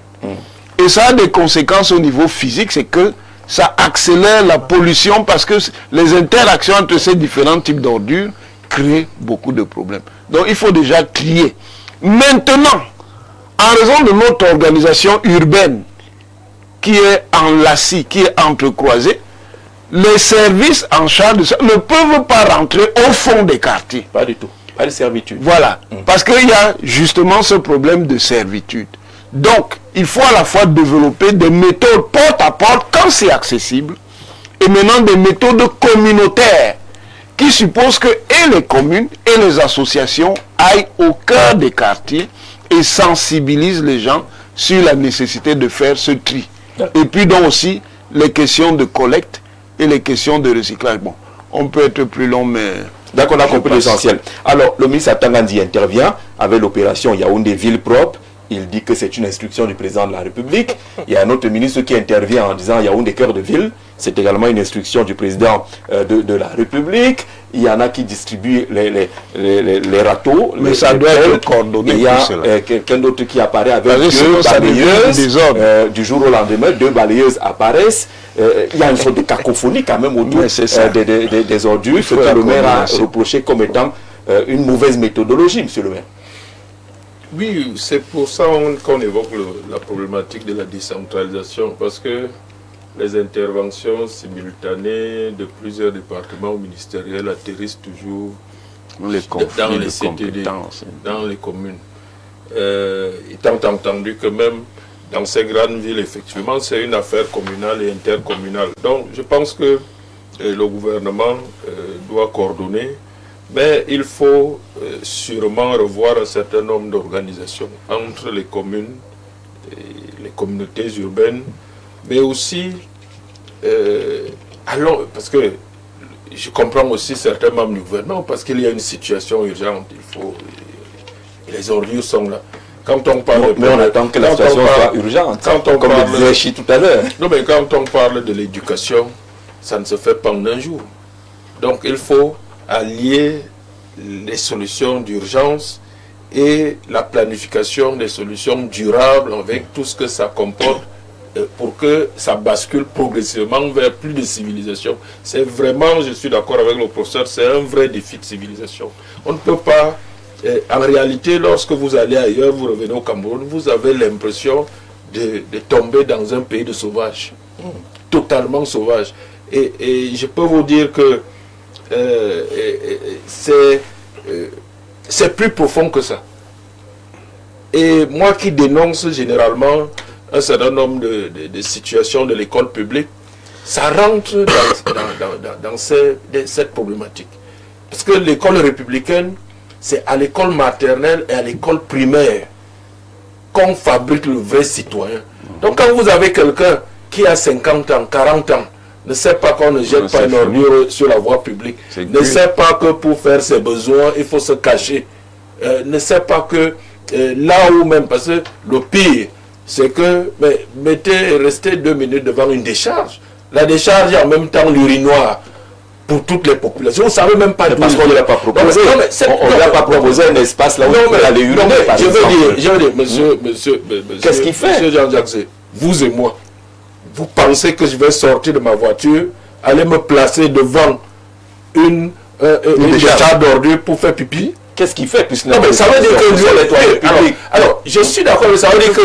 [SPEAKER 6] Et ça a des conséquences au niveau physique, c'est que ça accélère la pollution parce que les interactions entre ces différents types d'ordures créent beaucoup de problèmes. Donc il faut déjà trier. Maintenant, en raison de notre organisation urbaine qui est enlacée, qui est entrecroisée, les services en charge de ça ne peuvent pas rentrer au fond des quartiers.
[SPEAKER 1] Pas du tout. Pas de servitude.
[SPEAKER 6] Voilà. Parce qu'il y a justement ce problème de servitude. Donc, il faut à la fois développer des méthodes porte à porte quand c'est accessible, et maintenant des méthodes communautaires qui supposent que et les communes et les associations aillent au cœur des quartiers et sensibilisent les gens sur la nécessité de faire ce tri. Et puis donc aussi les questions de collecte et les questions de recyclage. Bon, on peut être plus long, mais...
[SPEAKER 1] D'accord, on a compris l'essentiel. Alors, le ministre Atangandi intervient avec l'opération Yaoundé Ville Propre. Il dit que c'est une instruction du président de la République. Il y a un autre ministre qui intervient en disant Yaoundé Cœur de Ville. C'est également une instruction du président de la République. Il y en a qui distribuent les râteaux.
[SPEAKER 6] Mais ça doit être coordonné.
[SPEAKER 1] Il y a quelqu'un d'autre qui apparaît avec deux balayeuses. Du jour au lendemain, deux balayeuses apparaissent. Il y a une sorte de cacophonie quand même autour des ordures. Ce que le maire a reproché comme étant une mauvaise méthodologie, monsieur le maire.
[SPEAKER 2] Oui, c'est pour ça qu'on évoque la problématique de la décentralisation, parce que les interventions simultanées de plusieurs départements ministériels atterrissent toujours dans les CTD, dans les communes. Étant entendu que même dans ces grandes villes, effectivement, c'est une affaire communale et intercommunale. Donc, je pense que le gouvernement doit coordonner. Mais il faut sûrement revoir un certain nombre d'organisations entre les communes, et les communautés urbaines, mais aussi, parce que je comprends aussi certains membres du gouvernement, parce qu'il y a une situation urgente, les ordures sont là. Quand on parle
[SPEAKER 1] mais on attend que la situation soit urgente, comme le disait Chi tout à l'heure.
[SPEAKER 2] Non, mais quand on parle de l'éducation, ça ne se fait pas en un jour. Donc il faut allier les solutions d'urgence et la planification des solutions durables avec tout ce que ça comporte pour que ça bascule progressivement vers plus de civilisation. C'est vraiment, je suis d'accord avec le professeur, c'est un vrai défi de civilisation. On ne peut pas, en réalité, lorsque vous allez ailleurs, vous revenez au Cameroun, vous avez l'impression de tomber dans un pays de sauvages, totalement sauvage. Et je peux vous dire que c'est plus profond que ça. Et moi qui dénonce généralement un certain nombre de situations de l'école publique, ça rentre dans cette problématique. Parce que l'école républicaine, c'est à l'école maternelle et à l'école primaire qu'on fabrique le vrai citoyen. Donc quand vous avez quelqu'un qui a 50 ans, 40 ans, ne sait pas qu'on ne jette pas une ordure sur la voie publique, ne sait pas que pour faire ses besoins, il faut se cacher, ne sait pas que là où même, parce que le pire, c'est que restez 2 minutes devant une décharge. La décharge est en même temps l'urinoir pour toutes les populations. Vous ne savez même pas d'où.
[SPEAKER 1] Parce qu'on ne l'a pas proposé. On ne l'a pas proposé un espace là où on peut aller uriner.
[SPEAKER 2] Je veux dire, monsieur,
[SPEAKER 1] qu'est-ce qu'il fait?
[SPEAKER 2] Monsieur Jean-Jacques, vous et moi, vous pensez que je vais sortir de ma voiture, aller me placer devant une décharge d'ordures pour faire pipi?
[SPEAKER 1] Qu'est-ce qu'il fait?
[SPEAKER 2] Non, mais ça veut dire que lui, les toilettes publiques. Alors, je suis d'accord, mais ça veut dire que.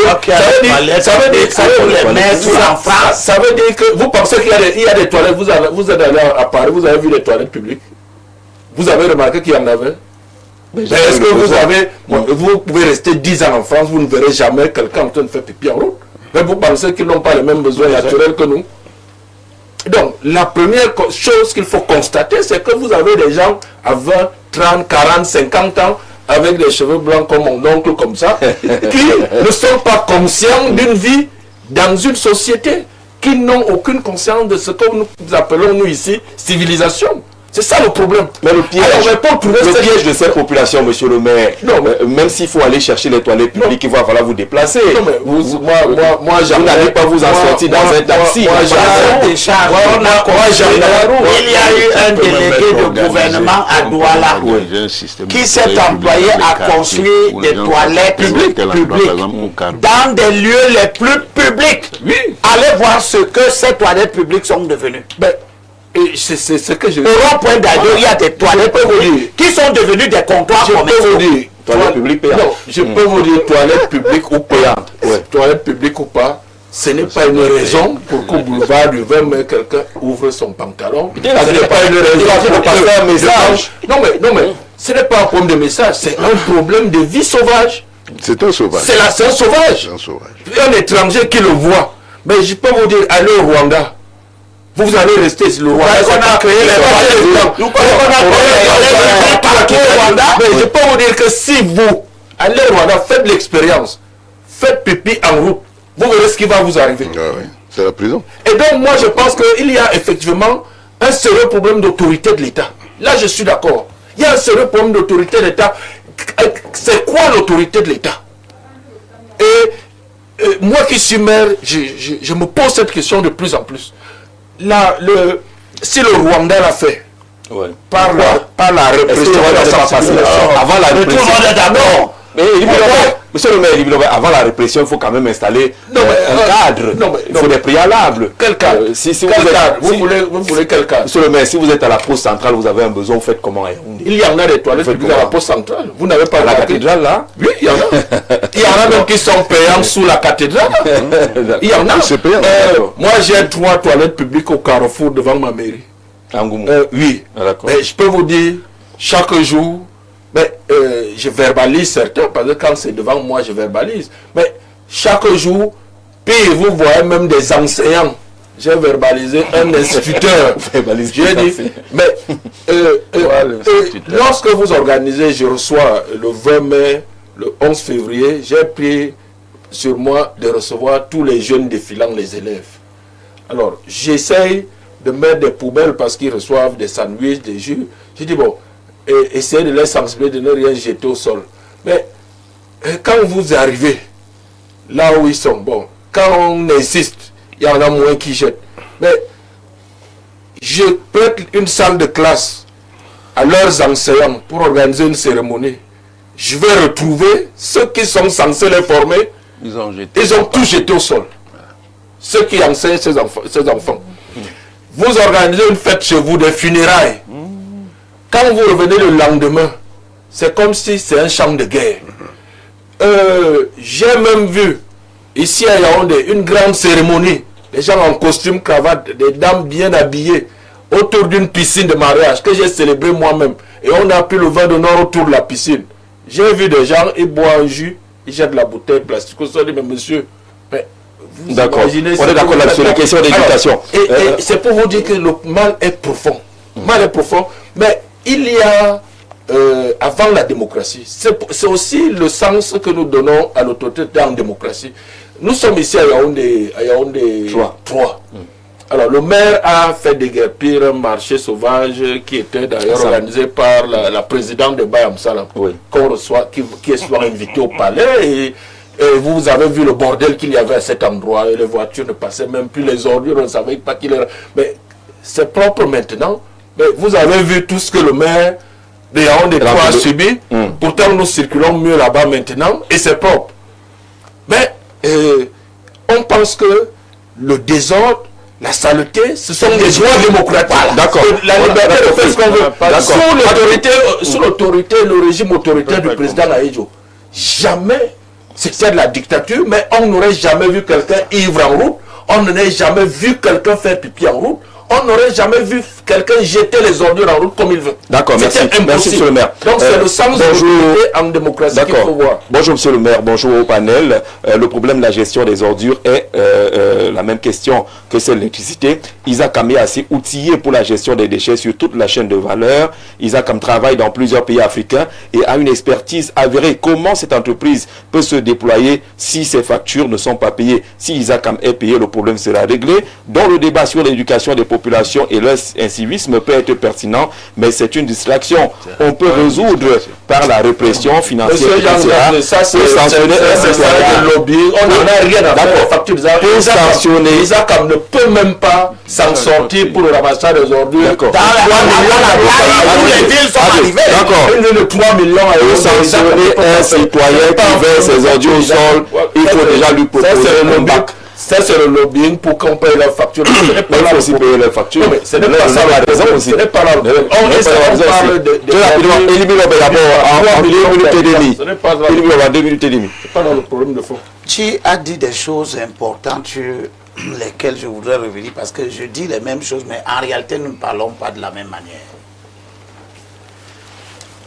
[SPEAKER 2] Ça veut dire que vous pensez qu'il y a des toilettes. Vous êtes allé à Paris, vous avez vu les toilettes publiques. Vous avez remarqué qu'il y en avait. Est-ce que vous pouvez rester 10 ans en France, vous ne verrez jamais quelqu'un en train de faire pipi en route? Mais vous pensez qu'ils n'ont pas les mêmes besoins naturels que nous? Donc, la première chose qu'il faut constater, c'est que vous avez des gens à 20, 30, 40, 50 ans, avec des cheveux blancs comme mon oncle, comme ça, qui ne sont pas conscients d'une vie dans une société, qui n'ont aucune conscience de ce que nous appelons, nous ici, civilisation. C'est ça le problème.
[SPEAKER 1] Mais le piège, piège de cette population, monsieur le maire, même s'il faut aller chercher les toilettes publiques, il va falloir vous déplacer.
[SPEAKER 2] Non, mais vous
[SPEAKER 1] n'allez pas vous en sortir dans un taxi.
[SPEAKER 4] Il y a eu un délégué de gouvernement à Douala qui s'est employé à construire des toilettes publiques dans des lieux les plus publics. Allez voir ce que ces toilettes publiques sont devenues.
[SPEAKER 2] C'est ce que je
[SPEAKER 4] veux dire. Au rond-point d'Ado, il y a des toilettes publiques qui sont devenues des comptoirs commerciaux.
[SPEAKER 2] Toilettes publiques payantes. Non, je peux vous dire toilettes publiques ou payantes. Toilettes publiques ou pas, ce n'est pas une raison pour qu'au boulevard du 20 mai, quelqu'un ouvre son pantalon. Ce n'est pas une raison pour passer un message. Non mais, ce n'est pas un problème de message, c'est un problème de vie sauvage.
[SPEAKER 3] C'est un sauvage.
[SPEAKER 2] C'est un sauvage. Un étranger qui le voit. Mais je peux vous dire, allez au Rwanda. Vous allez rester sur le Rwanda. On a créé les Rwanda. Mais je peux vous dire que si vous allez au Rwanda, faites l'expérience, faites pipi en route, vous verrez ce qui va vous arriver.
[SPEAKER 3] C'est la prison.
[SPEAKER 2] Et donc moi je pense qu'il y a effectivement un sérieux problème d'autorité de l'État. Là je suis d'accord. Il y a un sérieux problème d'autorité de l'État. C'est quoi l'autorité de l'État? Et moi qui suis maire, je me pose cette question de plus en plus. Si le Rwanda l'a fait, par la répression,
[SPEAKER 1] avant la répression, monsieur le maire, avant la répression, il faut quand même installer un cadre. Il faut des préalables.
[SPEAKER 2] Quel cadre? Vous voulez quel cadre?
[SPEAKER 1] Monsieur le maire, si vous êtes à la poste centrale, vous avez un besoin, vous faites comment?
[SPEAKER 2] Il y en a des toilettes publiques à la poste centrale. Vous n'avez pas
[SPEAKER 1] la cathédrale là?
[SPEAKER 2] Oui, il y en a. Il y en a même qui sont payants sous la cathédrale. Il y en a. Moi, j'ai 3 toilettes publiques au Carrefour devant ma mairie. Oui. Mais je peux vous dire, chaque jour, je verbalise certains, parce que quand c'est devant moi, je verbalise. Mais chaque jour, puis vous voyez même des enseignants. J'ai verbalisé un instituteur. J'ai dit, mais lorsque vous organisez, je reçois le 20 mai, le 11 février, j'ai pris sur moi de recevoir tous les jeunes défilant les élèves. Alors, j'essaye de mettre des poubelles parce qu'ils reçoivent des sandwichs, des jus. J'ai dit, bon, essayez de les sensibiliser, de ne rien jeter au sol. Mais quand vous arrivez là où ils sont, bon, quand on insiste, il y en a moins qui jettent. Mais je prête une salle de classe à leurs enseignants pour organiser une cérémonie. Je vais retrouver ceux qui sont censés les former. Ils ont tout jeté au sol. Ceux qui enseignent ces enfants. Vous organisez une fête chez vous, des funérailles. Quand vous revenez le lendemain, c'est comme si c'est un champ de guerre. J'ai même vu ici à Yaoundé une grande cérémonie. Des gens en costume, cravate, des dames bien habillées autour d'une piscine de mariage que j'ai célébré moi-même. Et on a pris le vin d'honneur autour de la piscine. J'ai vu des gens, ils boivent un jus, ils jettent la bouteille plastique. On se dit, mais monsieur,
[SPEAKER 1] d'accord. On est d'accord là-dessus, la question d'éducation.
[SPEAKER 2] Et c'est pour vous dire que le mal est profond. Le mal est profond, mais il y a avant la démocratie. C'est aussi le sens que nous donnons à l'autorité en démocratie. Nous sommes ici à Yaoundé 3. Alors, le maire a fait déguerpir un marché sauvage qui était d'ailleurs organisé par la présidente de Bayam Salam, qu'on reçoit, qui soit invité au palais. Et vous avez vu le bordel qu'il y avait à cet endroit. Et les voitures ne passaient même plus, les ordures, on ne savait pas qu'il era. Mais c'est propre maintenant. Mais vous avez vu tout ce que le maire de Yaoundé 3 a subi. Pourtant, nous circulons mieux là-bas maintenant et c'est propre. Mais on pense que le désordre, la saleté, ce sont des droits démocratiques. D'accord. La liberté de faire ce qu'on veut. Sous l'autorité, le régime autoritaire du président Aïdjo, jamais, c'était de la dictature, mais on n'aurait jamais vu quelqu'un ivre en route, on n'aurait jamais vu quelqu'un faire pipi en route, on n'aurait jamais vu quelqu'un jeter les ordures en route comme il veut.
[SPEAKER 1] D'accord, merci. Merci, monsieur le maire.
[SPEAKER 2] Donc c'est le sens de l'autorité en démocratie qu'il faut voir.
[SPEAKER 1] Bonjour, monsieur le maire. Bonjour au panel. Le problème de la gestion des ordures est la même question que celle de l'électricité. Isaac est assez outillé pour la gestion des déchets sur toute la chaîne de valeur. Isaac travaille dans plusieurs pays africains et a une expertise avérée. Comment cette entreprise peut se déployer si ses factures ne sont pas payées? Si Isaac est payé, le problème sera réglé. Dans le débat sur l'éducation des populations et leur incivisme peut être pertinent, mais c'est une distraction. On peut résoudre par la répression financière.
[SPEAKER 2] Monsieur ça c'est le lobby. On n'en a rien à faire. Les factures Isaac ne peut même pas s'en sortir pour le ramassage des ordures.
[SPEAKER 4] Dans les villes sont arrivées.
[SPEAKER 1] D'accord.
[SPEAKER 2] 3 millions à
[SPEAKER 1] pour sanctionner un citoyen qui verse ses ordures au sol, il faut déjà lui proposer un bac.
[SPEAKER 2] Ça, c'est le lobbying pour qu'on paye leurs factures.
[SPEAKER 1] Il faut aussi payer leurs factures.
[SPEAKER 2] Non, mais ce n'est pas ça la raison aussi. Ce n'est pas la raison. On parle de...
[SPEAKER 1] Élimine-le d'abord en 2 minutes et demie. Élimine-le en 2 minutes et demie.
[SPEAKER 2] Ce n'est pas dans le problème de fond.
[SPEAKER 4] Tu as dit des choses importantes sur lesquelles je voudrais revenir parce que je dis les mêmes choses, mais en réalité, nous ne parlons pas de la même manière.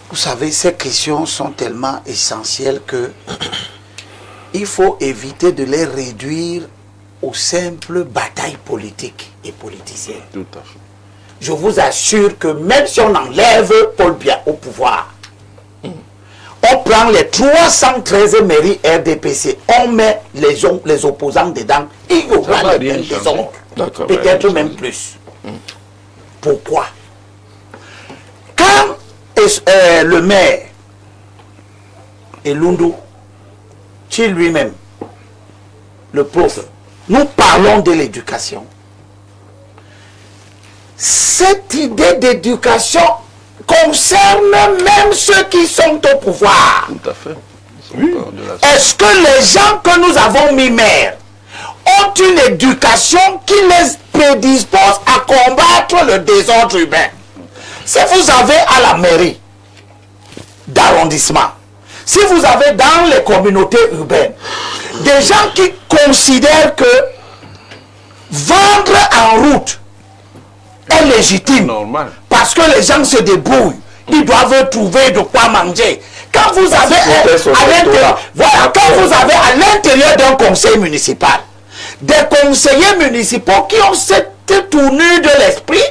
[SPEAKER 4] Vous savez, ces questions sont tellement essentielles que il faut éviter de les réduire aux simples batailles politiques et politiciennes.
[SPEAKER 2] Tout à fait.
[SPEAKER 4] Je vous assure que même si on enlève Paul Biya au pouvoir, on prend les 313 mairies RDPC, on met les opposants dedans, il y aura le même désordre. Peut-être même plus. Pourquoi? Quand le maire Elundu, qui lui-même, le prof, nous parlons de l'éducation. Cette idée d'éducation concerne même ceux qui sont au pouvoir.
[SPEAKER 6] Tout à fait.
[SPEAKER 4] Oui. Est-ce que les gens que nous avons mis maires ont une éducation qui les prédispose à combattre le désordre urbain? Si vous avez à la mairie d'arrondissement, si vous avez dans les communautés urbaines des gens qui considèrent que vendre en route est légitime, normal, parce que les gens se débrouillent, ils doivent trouver de quoi manger. Quand vous avez à l'intérieur d'un conseil municipal des conseillers municipaux qui ont cette tournure de l'esprit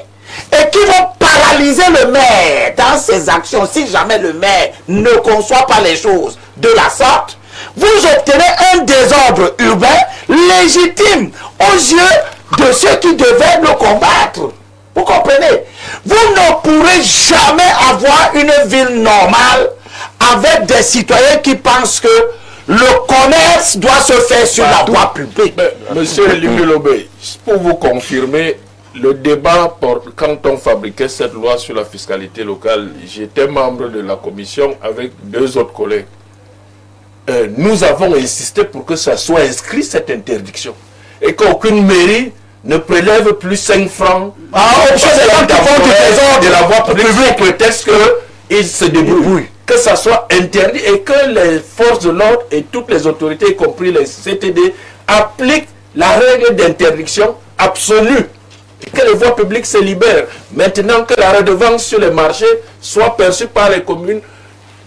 [SPEAKER 4] et qui vont paralyser le maire dans ses actions si jamais le maire ne conçoit pas les choses de la sorte, vous obtenez un désordre urbain légitime aux yeux de ceux qui devaient le combattre. Vous comprenez? Vous ne pourrez jamais avoir une ville normale avec des citoyens qui pensent que le commerce doit se faire sur la voie publique.
[SPEAKER 2] Monsieur Libulobé, pour vous confirmer, le débat, quand on fabriquait cette loi sur la fiscalité locale, j'étais membre de la commission avec 2 autres collègues. Nous avons insisté pour que ça soit inscrit, cette interdiction. Et qu'aucune mairie ne prélève plus 5 francs de la voie publique au prétexte qu'ils se débrouillent. Que ça soit interdit et que les forces de l'ordre et toutes les autorités, y compris les CTD, appliquent la règle d'interdiction absolue. Et que les voies publiques se libèrent. Maintenant que la redevance sur les marchés soit perçue par les communes,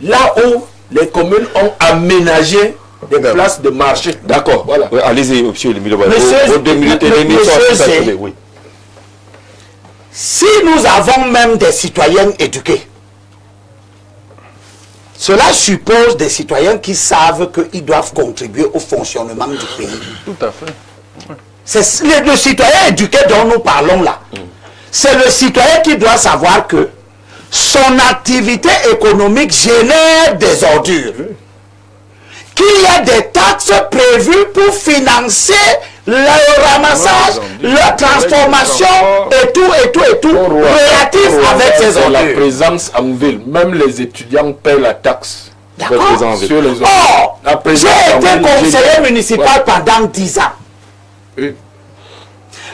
[SPEAKER 2] là où les communes ont aménagé des places de marché.
[SPEAKER 1] D'accord. Voilà. Oui, allez-y, monsieur le ministre.
[SPEAKER 4] Oui. Si nous avons même des citoyens éduqués, Cela suppose des citoyens qui savent qu'ils doivent contribuer au fonctionnement du pays.
[SPEAKER 6] Tout à fait.
[SPEAKER 4] C'est le citoyen éduqué dont nous parlons là. C'est le citoyen qui doit savoir que son activité économique génère des ordures. Qu'il y a des taxes prévues pour financer le ramassage, la transformation et tout, relatif avec ces ordures.
[SPEAKER 2] La présence en ville, même les étudiants paient la taxe.
[SPEAKER 4] D'accord.
[SPEAKER 2] Sur les
[SPEAKER 4] Or, j'ai été conseiller municipal pendant 10 ans.
[SPEAKER 2] Oui.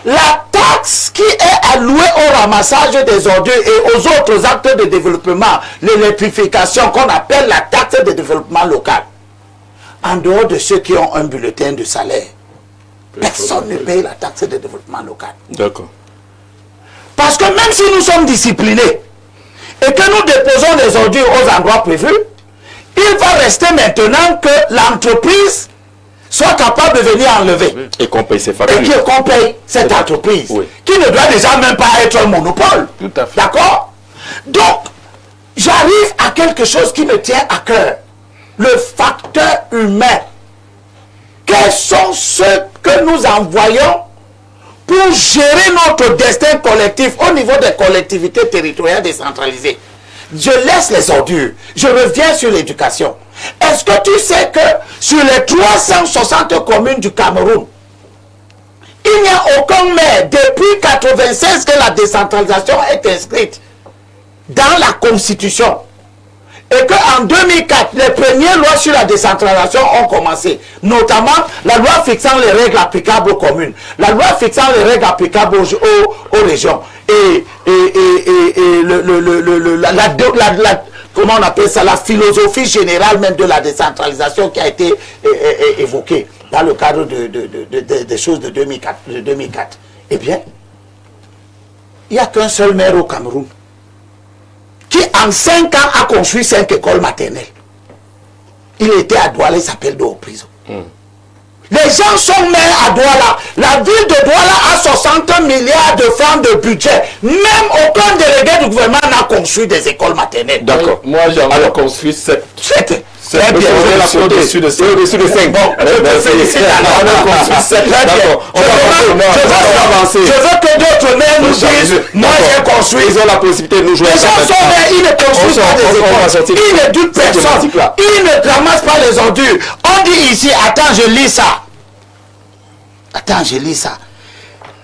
[SPEAKER 4] La taxe qui est allouée au ramassage des ordures et aux autres actes de développement, l'électrification qu'on appelle la taxe de développement local, en dehors de ceux qui ont un bulletin de salaire, personne ne paye la taxe de développement local.
[SPEAKER 1] D'accord.
[SPEAKER 4] Parce que même si nous sommes disciplinés et que nous déposons les ordures aux endroits prévus, il va rester maintenant que l'entreprise soit capable de venir enlever.
[SPEAKER 1] Et qu'on paye ses
[SPEAKER 4] Et
[SPEAKER 1] factures.
[SPEAKER 4] qu'on paye cette entreprise,
[SPEAKER 1] Oui.
[SPEAKER 4] qui ne doit déjà même pas être un monopole.
[SPEAKER 6] Tout à fait.
[SPEAKER 4] D'accord? Donc, j'arrive à quelque chose qui me tient à cœur. Le facteur humain. Quels sont ceux que nous envoyons pour gérer notre destin collectif au niveau des collectivités territoriales décentralisées? Je laisse les ordures. Je reviens sur l'éducation. Est-ce que tu sais que sur les 360 communes du Cameroun, il n'y a aucun maire depuis 1996 que la décentralisation est inscrite dans la Constitution? Et qu'en 2004, les premières lois sur la décentralisation ont commencé, notamment la loi fixant les règles applicables aux communes, la loi fixant les règles applicables aux régions, et comment on appelle ça, la philosophie générale même de la décentralisation qui a été évoquée dans le cadre des choses de 2004. Eh bien, il n'y a qu'un seul maire au Cameroun qui en 5 ans a construit 5 écoles maternelles. Il était à Douala, il s'appelle Dehors Prison. Les gens sont maires à Douala. La ville de Douala a 60 milliards de francs de budget. Même aucun délégué du gouvernement n'a construit des écoles maternelles.
[SPEAKER 1] D'accord.
[SPEAKER 2] Moi, j'en ai construit 7.
[SPEAKER 4] Très bien,
[SPEAKER 2] C'est au-dessus de 5.
[SPEAKER 1] Au-dessus de 5.
[SPEAKER 4] Bon, je te félicite alors.
[SPEAKER 1] D'accord. On va avancer.
[SPEAKER 4] Je veux que d'autres maires nous disent, moi j'ai construit.
[SPEAKER 1] Ils ont la possibilité de nous jouer.
[SPEAKER 4] Les gens sont maires, ils ne construisent pas des écoles. Ils ne doutent personne. Ils ne ramassent pas les ordures. On dit ici, attends, je lis ça. Attends, je lis ça.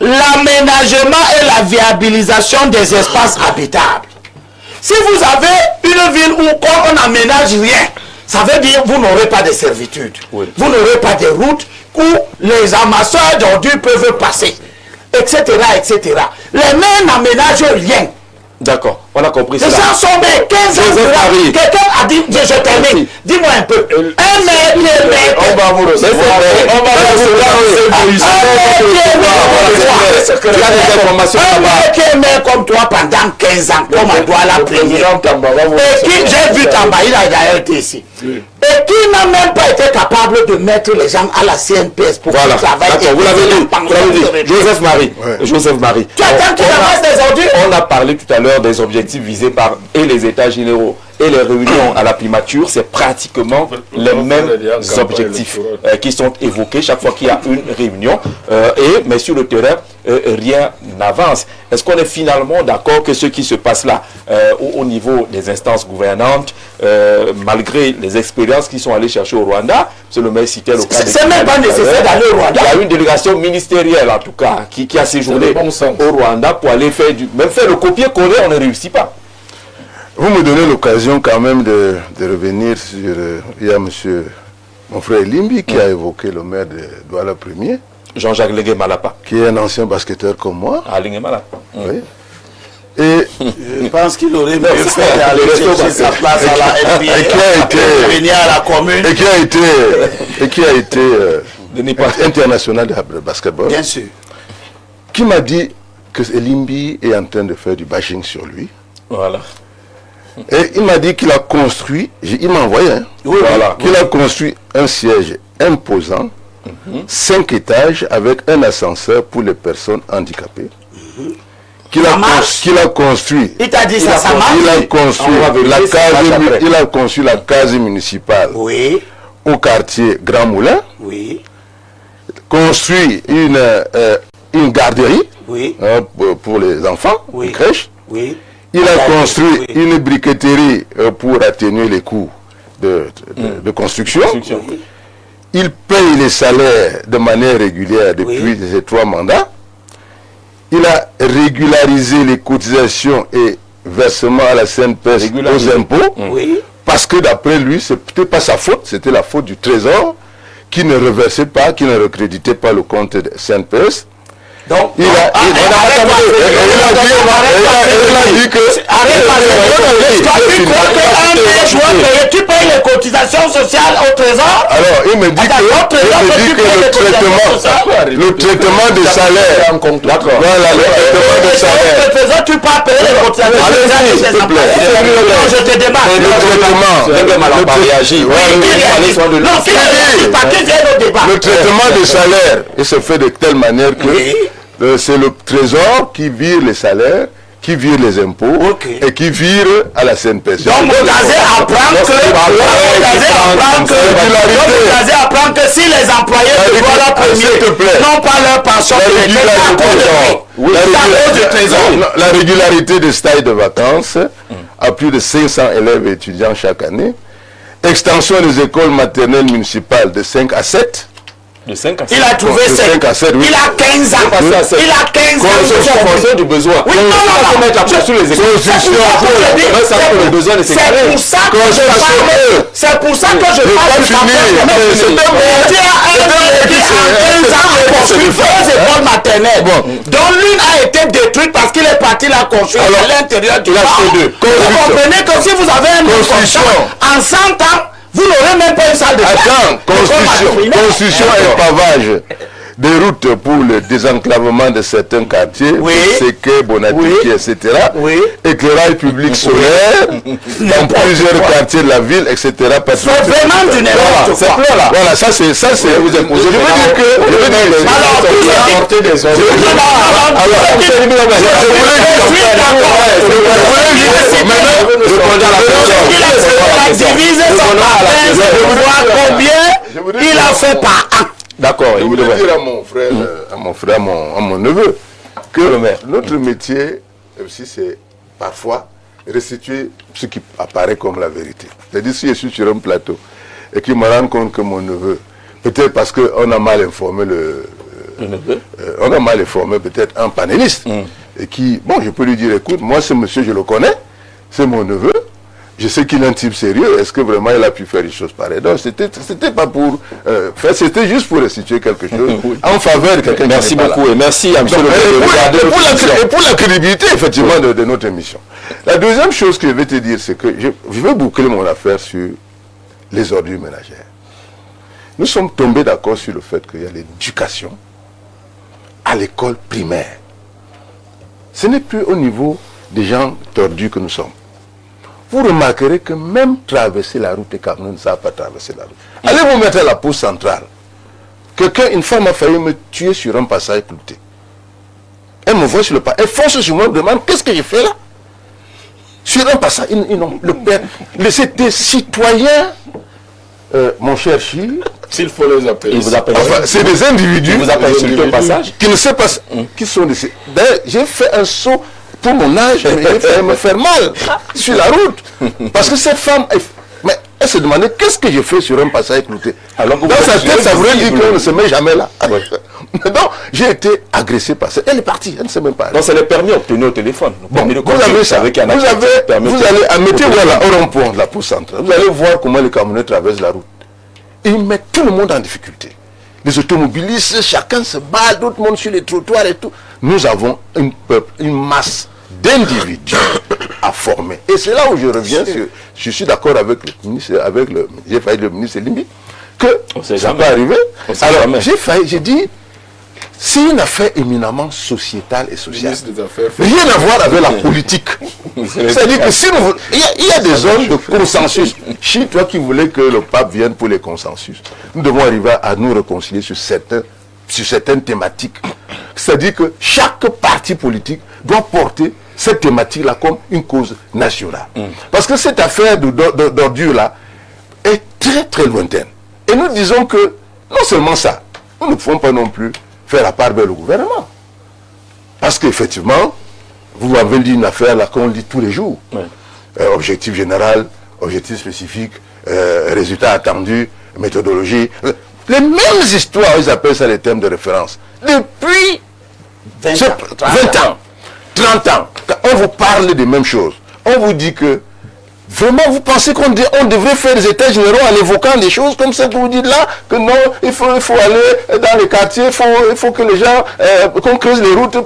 [SPEAKER 4] L'aménagement et la viabilisation des espaces habitables. Si vous avez une ville où on n'aménage rien, ça veut dire que vous n'aurez pas de servitude.
[SPEAKER 1] Oui.
[SPEAKER 4] Vous n'aurez pas de route où les amasseurs d'ordures peuvent passer, etc., etc. Les maires n'aménagent rien.
[SPEAKER 1] D'accord. On a compris
[SPEAKER 4] Les
[SPEAKER 1] cela.
[SPEAKER 4] gens sont maires 15 ans.
[SPEAKER 1] Joseph Marie.
[SPEAKER 4] Quelqu'un a dit, je termine. Dis-moi un peu. Un maire qui est maire.
[SPEAKER 2] On va vous recevoir.
[SPEAKER 1] On va
[SPEAKER 4] Un maire qui est maire comme toi pendant 15 ans, comme on doit la première. Et qui, j'ai vu Tamba, il a d'ailleurs été ici. Et qui n'a même pas été capable de mettre les gens à la CNPS pour
[SPEAKER 1] Voilà.
[SPEAKER 4] qu'ils travaillent.
[SPEAKER 1] D'accord. Vous l'avez dit. Joseph Marie.
[SPEAKER 3] Ouais.
[SPEAKER 1] Joseph Marie.
[SPEAKER 4] Tu attends qu'il ramasse des ordures?
[SPEAKER 1] On a parlé tout à l'heure des objectifs visés par et les États généraux et les réunions à la primature. C'est pratiquement les mêmes objectifs qui sont évoqués chaque fois qu'il y a une réunion. Mais sur le terrain, rien n'avance. Est-ce qu'on est finalement d'accord que ce qui se passe là, au niveau des instances gouvernantes, malgré les expériences qui sont allées chercher au Rwanda, c'est le maire cité local.
[SPEAKER 4] C'est même pas nécessaire d'aller au Rwanda.
[SPEAKER 1] Il y a une délégation ministérielle en tout cas qui a séjourné
[SPEAKER 2] C'est le bon sens.
[SPEAKER 1] au Rwanda pour aller faire même faire le copier-coller, on ne réussit pas.
[SPEAKER 3] Vous me donnez l'occasion quand même de revenir sur... il y a mon frère Limbi qui a évoqué le maire de Douala Premier,
[SPEAKER 1] Jean-Jacques Légué Malapa.
[SPEAKER 3] qui est un ancien basketteur comme moi.
[SPEAKER 1] Ah, Légué Malapa.
[SPEAKER 3] Oui. Et
[SPEAKER 4] Je pense qu'il aurait mieux fait d'aller chercher sa place à la NBA,
[SPEAKER 3] Et qui a été-
[SPEAKER 4] venir à la commune.
[SPEAKER 3] et qui a été
[SPEAKER 1] Denis Pas-
[SPEAKER 3] international de basketball,
[SPEAKER 4] Bien sûr.
[SPEAKER 3] qui m'a dit que Limbi est en train de faire du bashing sur lui.
[SPEAKER 1] Voilà.
[SPEAKER 3] Et il m'a dit qu'il a construit, il m'a envoyé, hein,
[SPEAKER 1] Voilà.
[SPEAKER 3] qu'il a construit un siège imposant, 5 étages avec un ascenseur pour les personnes handicapées, qu'il a construit.
[SPEAKER 4] Il t'a dit ça marche.
[SPEAKER 3] Il a construit la case municipale au quartier Grand Moulin.
[SPEAKER 4] Oui.
[SPEAKER 3] Construit une garderie pour les enfants, une crèche.
[SPEAKER 4] Oui.
[SPEAKER 3] Il a construit une briqueterie pour atténuer les coûts de construction. Il paye les salaires de manière régulière depuis ses 3 mandats. Il a régularisé les cotisations et versements à la CNPS aux impôts. Parce que d'après lui, ce n'était pas sa faute, c'était la faute du Trésor qui ne reversait pas, qui ne recréditait pas le compte de CNPS.
[SPEAKER 4] Donc,
[SPEAKER 3] il a dit que...
[SPEAKER 4] tu payes les cotisations sociales au Trésor?
[SPEAKER 3] Alors, il me dit que le traitement des salaires... D'accord. Voilà, le traitement des salaires.
[SPEAKER 4] Le Trésor, tu peux payer les cotisations sociales des employés. Non, je te demande.
[SPEAKER 3] Le traitement des salaires, il se fait de telle manière que c'est le Trésor qui vire les salaires, qui vire les impôts et qui vire à la CNPS.
[SPEAKER 4] Donc Bokazé apprend que si les employés de Douala Premier n'ont pas leur pension,
[SPEAKER 3] la régularité des stages de vacances à plus de 500 élèves et étudiants chaque année. Extension des écoles maternelles municipales de 5 à 7.
[SPEAKER 1] De 5 à 7.
[SPEAKER 4] Il a trouvé 5.
[SPEAKER 3] À 7, oui.
[SPEAKER 4] Il a 15 ans. Il a 15 ans.
[SPEAKER 1] En fonction du besoin.
[SPEAKER 4] Oui, non.
[SPEAKER 1] Sur les écoles.
[SPEAKER 4] C'est pour ça que je parle du écoles maternelles. Dont l'une a été détruite parce qu'il est parti la construire à l'intérieur du parc. Vous comprenez que si vous avez un construction en 100 ans, vous n'aurez même pas une salle de
[SPEAKER 3] construction et pavage des routes pour le désenclavement de certains quartiers, Séquet, Bonatiki, etc. Éclairage public solaire dans plusieurs quartiers de la ville, etc.
[SPEAKER 4] C'est vraiment du n'importe quoi.
[SPEAKER 3] Voilà, ça c'est... Vous êtes posé. Je veux dire que...
[SPEAKER 4] Combien il a fait par an.
[SPEAKER 3] D'accord. Je voulais dire à mon frère, à mon neveu, que notre métier aussi, c'est parfois restituer ce qui apparaît comme la vérité. C'est-à-dire, si je suis sur un plateau et qu'il me rend compte que mon neveu, peut-être parce qu'on a mal informé on a mal informé peut-être un panéliste, et qui, bon, je peux lui dire, écoute, moi ce monsieur, je le connais, c'est mon neveu, je sais qu'il est un type sérieux, est-ce que vraiment il a pu faire des choses pareilles? Donc c'était pas pour faire, c'était juste pour restituer quelque chose en faveur de quelqu'un.
[SPEAKER 1] Merci beaucoup et merci à M.
[SPEAKER 3] Et pour la crédibilité effectivement de notre émission. La deuxième chose que je vais te dire, c'est que je vais boucler mon affaire sur les ordures ménagères. Nous sommes tombés d'accord sur le fait qu'il y a l'éducation à l'école primaire. Ce n'est plus au niveau des gens tordus que nous sommes. Vous remarquerez que même traverser la route, les Camerounais ne savent pas traverser la route. Allez vous mettre à la pause centrale. Une femme a failli me tuer sur un passage clouté. Elle me voit sur le pas. Elle fonce sur moi, me demande qu'est-ce que j'ai fait là. Sur un passage, le père, c'était citoyen, mon cher Chi.
[SPEAKER 2] S'il faut les appeler.
[SPEAKER 3] Enfin, c'est des individus
[SPEAKER 1] vous appellent sur le passage
[SPEAKER 3] qui ne savent pas qui sont des... D'ailleurs, j'ai fait un saut pour mon âge, mais il fallait me faire mal sur la route. Parce que cette femme, elle se demandait qu'est-ce que j'ai fait sur un passage clouté. Alors, dans sa tête, ça voulait dire qu'on ne se met jamais là. Donc, j'ai été agressé par ça. Elle est partie, elle ne sait même pas.
[SPEAKER 1] Donc, c'est le permis obtenu au téléphone.
[SPEAKER 3] Bon, vous avez ça. Vous allez, mettez-vous au rond-point de la pause centrale. Vous allez voir comment les Camerounais traversent la route. Et ils mettent tout le monde en difficulté. Les automobilistes, chacun se bat, d'autres montent sur les trottoirs et tout. Nous avons une masse d'individus à former. Et c'est là où je reviens sur... Je suis d'accord avec le ministre, j'ai failli le ministre Limbi, que ça peut arriver. Alors, j'ai dit, c'est une affaire éminemment sociétale et sociale. Rien à voir avec la politique. C'est-à-dire que si il y a des zones de consensus. Chez toi qui voulais que le pape vienne pour les consensus, nous devons arriver à nous réconcilier sur certaines thématiques. C'est-à-dire que chaque parti politique doit porter cette thématique-là comme une cause nationale. Parce que cette affaire d'ordure-là est très très lointaine. Et nous disons que, non seulement ça, nous ne pouvons pas non plus faire la part belle au gouvernement. Parce qu'effectivement, vous avez dit une affaire là qu'on lit tous les jours. Objectif général, objectif spécifique, résultat attendu, méthodologie. Les mêmes histoires, ils appellent ça les thèmes de référence. Depuis 20 ans, 30 ans, quand on vous parle des mêmes choses, on vous dit que vraiment vous pensez qu'on devrait faire des états généraux en évoquant des choses comme ça que vous dites là, que non, il faut aller dans les quartiers, il faut que les gens, qu'on creuse les routes.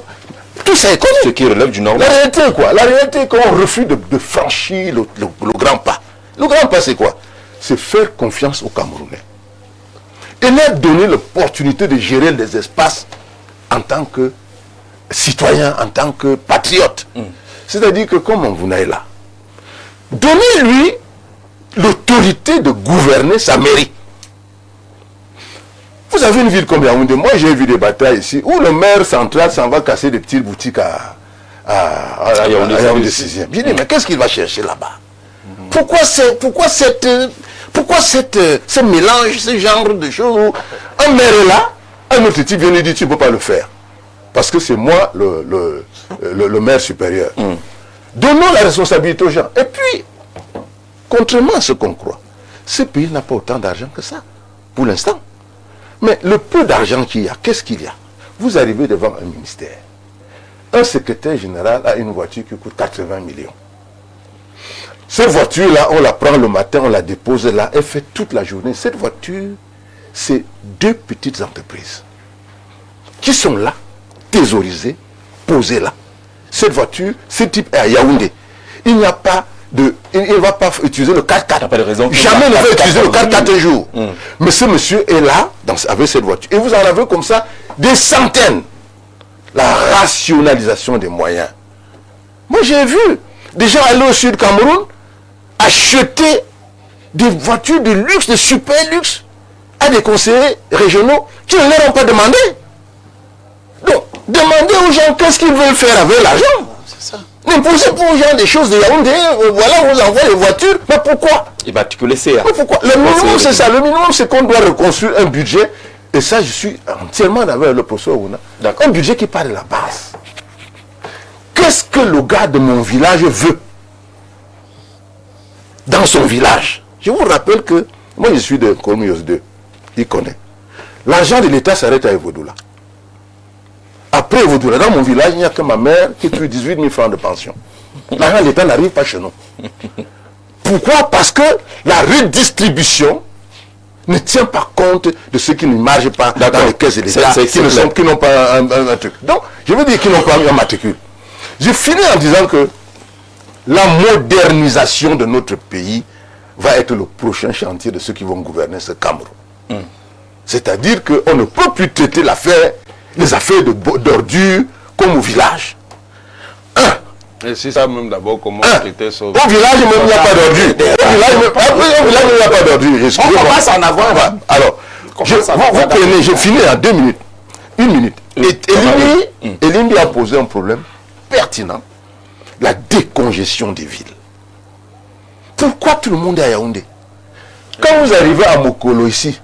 [SPEAKER 3] Tout ça est connu.
[SPEAKER 1] Ce qui relève du normal.
[SPEAKER 3] La réalité est quoi? La réalité est qu'on refuse de franchir le grand pas. Le grand pas c'est quoi? C'est faire confiance aux Camerounais. Et leur donner l'opportunité de gérer les espaces en tant que citoyen, en tant que patriote. C'est-à-dire que comme on vous est là, donnez-lui l'autorité de gouverner sa mairie. Vous avez une ville comme Yaoundé. Moi, j'ai vu des batailles ici où le maire central s'en va casser des petites boutiques à Yaoundé 6e. Je dis, mais qu'est-ce qu'il va chercher là-bas? Pourquoi ce mélange, ce genre de choses où un maire est là, un autre type vient lui dire, tu ne peux pas le faire. Parce que c'est moi le maire supérieur. Donnons la responsabilité aux gens. Et puis, contrairement à ce qu'on croit, ce pays n'a pas autant d'argent que ça, pour l'instant. Mais le peu d'argent qu'il y a, qu'est-ce qu'il y a? Vous arrivez devant un ministère. Un secrétaire général a une voiture qui coûte 80 millions. Cette voiture-là, on la prend le matin, on la dépose là, elle fait toute la journée. Cette voiture, c'est 2 petites entreprises qui sont là, thésaurisées, posées là. Cette voiture, ce type est à Yaoundé. Il n'y a pas de... Il ne va pas utiliser le 4x4.
[SPEAKER 1] Pas de raison.
[SPEAKER 3] Jamais il ne va utiliser le 4x4 un jour. Mais ce monsieur est là, avec cette voiture. Et vous en avez comme ça des centaines. La rationalisation des moyens. Moi, j'ai vu des gens aller au sud Cameroun, acheter des voitures de luxe, de super luxe, à des conseillers régionaux qui ne leur ont pas demandé. Donc, demandez aux gens qu'est-ce qu'ils veulent faire avec l'argent. C'est ça. Ne posez pas aux gens des choses de Yaoundé, voilà, on vous envoie les voitures, mais pourquoi?
[SPEAKER 1] Eh bien, tu peux laisser.
[SPEAKER 3] Mais pourquoi? Le minimum, c'est ça. Le minimum, c'est qu'on doit reconstruire un budget, et ça, je suis entièrement d'accord avec le professeur Ouna. Un budget qui part de la base. Qu'est-ce que le gars de mon village veut dans son village? Je vous rappelle que moi je suis de Kolmios 2, il connaît. L'argent de l'État s'arrête à Evodoula. Après Evodoula, dans mon village, il n'y a que ma mère qui touche 18 000 francs de pension. L'argent de l'État n'arrive pas chez nous. Pourquoi? Parce que la redistribution ne tient pas compte de ceux qui ne marchent pas dans les caisses de l'État, qui n'ont pas un truc. Donc, je veux dire qu'ils n'ont pas un matricule. Je finis en disant que la modernisation de notre pays va être le prochain chantier de ceux qui vont gouverner ce Cameroun. C'est-à-dire qu'on ne peut plus traiter les affaires d'ordures comme au village.
[SPEAKER 6] Et c'est ça même d'abord comment traiter ça.
[SPEAKER 3] Au village même il n'y a pas d'ordures. Au village il n'y a pas d'ordures.
[SPEAKER 4] On commence à en avoir.
[SPEAKER 3] Alors, vous prenez, je finis en 2 minutes. 1 minute. Et Elimi a posé un problème pertinent. La décongestion des villes. Pourquoi tout le monde est à Yaoundé? Quand vous arrivez à Mokolo ici,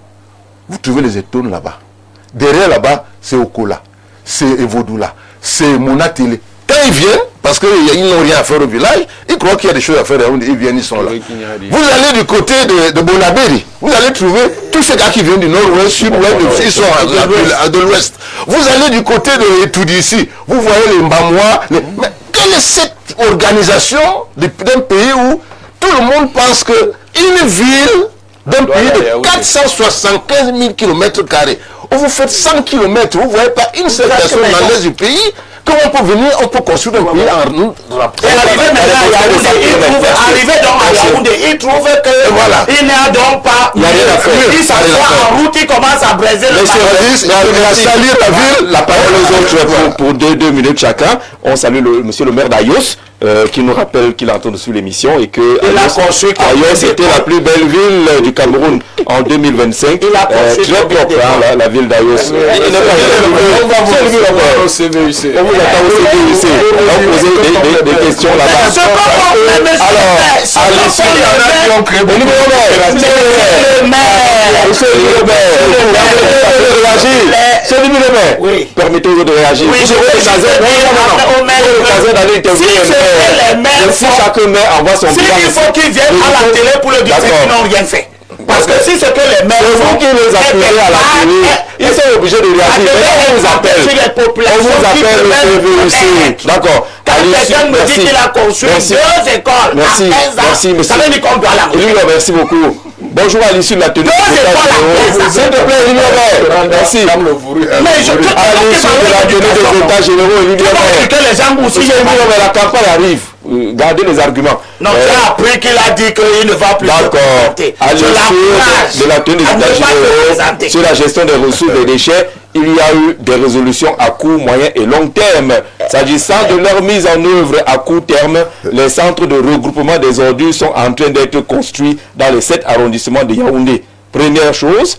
[SPEAKER 3] vous trouvez les étoiles là-bas. Derrière là-bas, c'est Okola, c'est Evodoula, c'est Monatélé. Quand ils viennent, parce qu'ils n'ont rien à faire au village, ils croient qu'il y a des choses à faire à Yaoundé, ils viennent, ils sont là. Vous allez du côté de Bonabéry, vous allez trouver tous ces gars qui viennent du nord-ouest, sud-ouest, ils sont de l'ouest. Vous allez du côté de Etoudi ici, vous voyez les Mbamois. Mais quelle est cette organisation d'un pays où tout le monde pense qu'une ville d'un pays de 475 000 km², où vous faites 100 km, vous ne voyez pas une seule personne dans l'est du pays, comment on peut venir, on peut construire un pays en
[SPEAKER 4] arrivé donc à Yaoundé, il trouve qu'il n'y a donc pas, il s'assoit en route, il commence à braiser le
[SPEAKER 3] service, il a sali la ville,
[SPEAKER 1] la parole aux autres pour 2 minutes chacun. On salue monsieur le maire d'Ayos, qui nous rappelle qu'il a entendu sur l'émission et que Ayos était la plus belle ville du Cameroun en 2025. Très propre, la ville d'Ayos.
[SPEAKER 2] au CVUC.
[SPEAKER 1] On vous attend au CVUC. On poser des questions là-bas. Alors, allez-y, il y en a qui ont créé beaucoup de Monsieur le maire, permettez-vous de réagir.
[SPEAKER 4] Oui, je vais
[SPEAKER 1] d'aller interviewer si chacun maire envoie son bilan.
[SPEAKER 4] Il faut qu'ils viennent à la télé pour le dire qu'ils n'ont rien fait. Parce que si c'est que les maires
[SPEAKER 1] vous qui les appelez à la télé, ils sont obligés de réagir. On vous appelle. On vous appelle au CVUC. D'accord.
[SPEAKER 4] Quand quelqu'un me dit qu'il a construit 2 écoles
[SPEAKER 1] merci, merci, monsieur.
[SPEAKER 4] ça veut dire qu'on doit la
[SPEAKER 1] merci beaucoup. Bonjour à l'issue de la tenue. S'il te plaît, merci. À l'issue de la tenue des États généraux, la campagne arrive. Gardez les arguments.
[SPEAKER 4] Non, j'ai appris qu'il a dit qu'il ne va plus.
[SPEAKER 1] D'accord. À l'issue de la tenue des États généraux sur la gestion des ressources des déchets, il y a eu des résolutions à court, moyen et long terme. S'agissant de leur mise en œuvre à court terme, les centres de regroupement des ordures sont en train d'être construits dans les 7 arrondissements de Yaoundé. Première chose,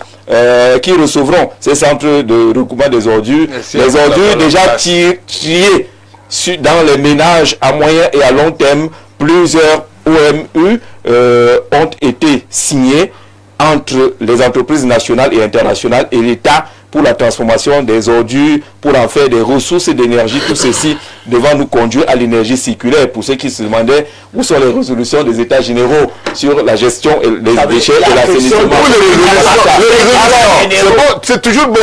[SPEAKER 1] qui recevront ces centres de regroupement des ordures, les ordures déjà triées dans les ménages à moyen et à long terme, plusieurs OMU ont été signés entre les entreprises nationales et internationales et l'État pour la transformation des ordures, pour en faire des ressources et d'énergie. Tout ceci devant nous conduire à l'énergie circulaire. Pour ceux qui se demandaient où sont les résolutions des États généraux sur la gestion des déchets et l'assainissement.
[SPEAKER 3] C'est toujours bon.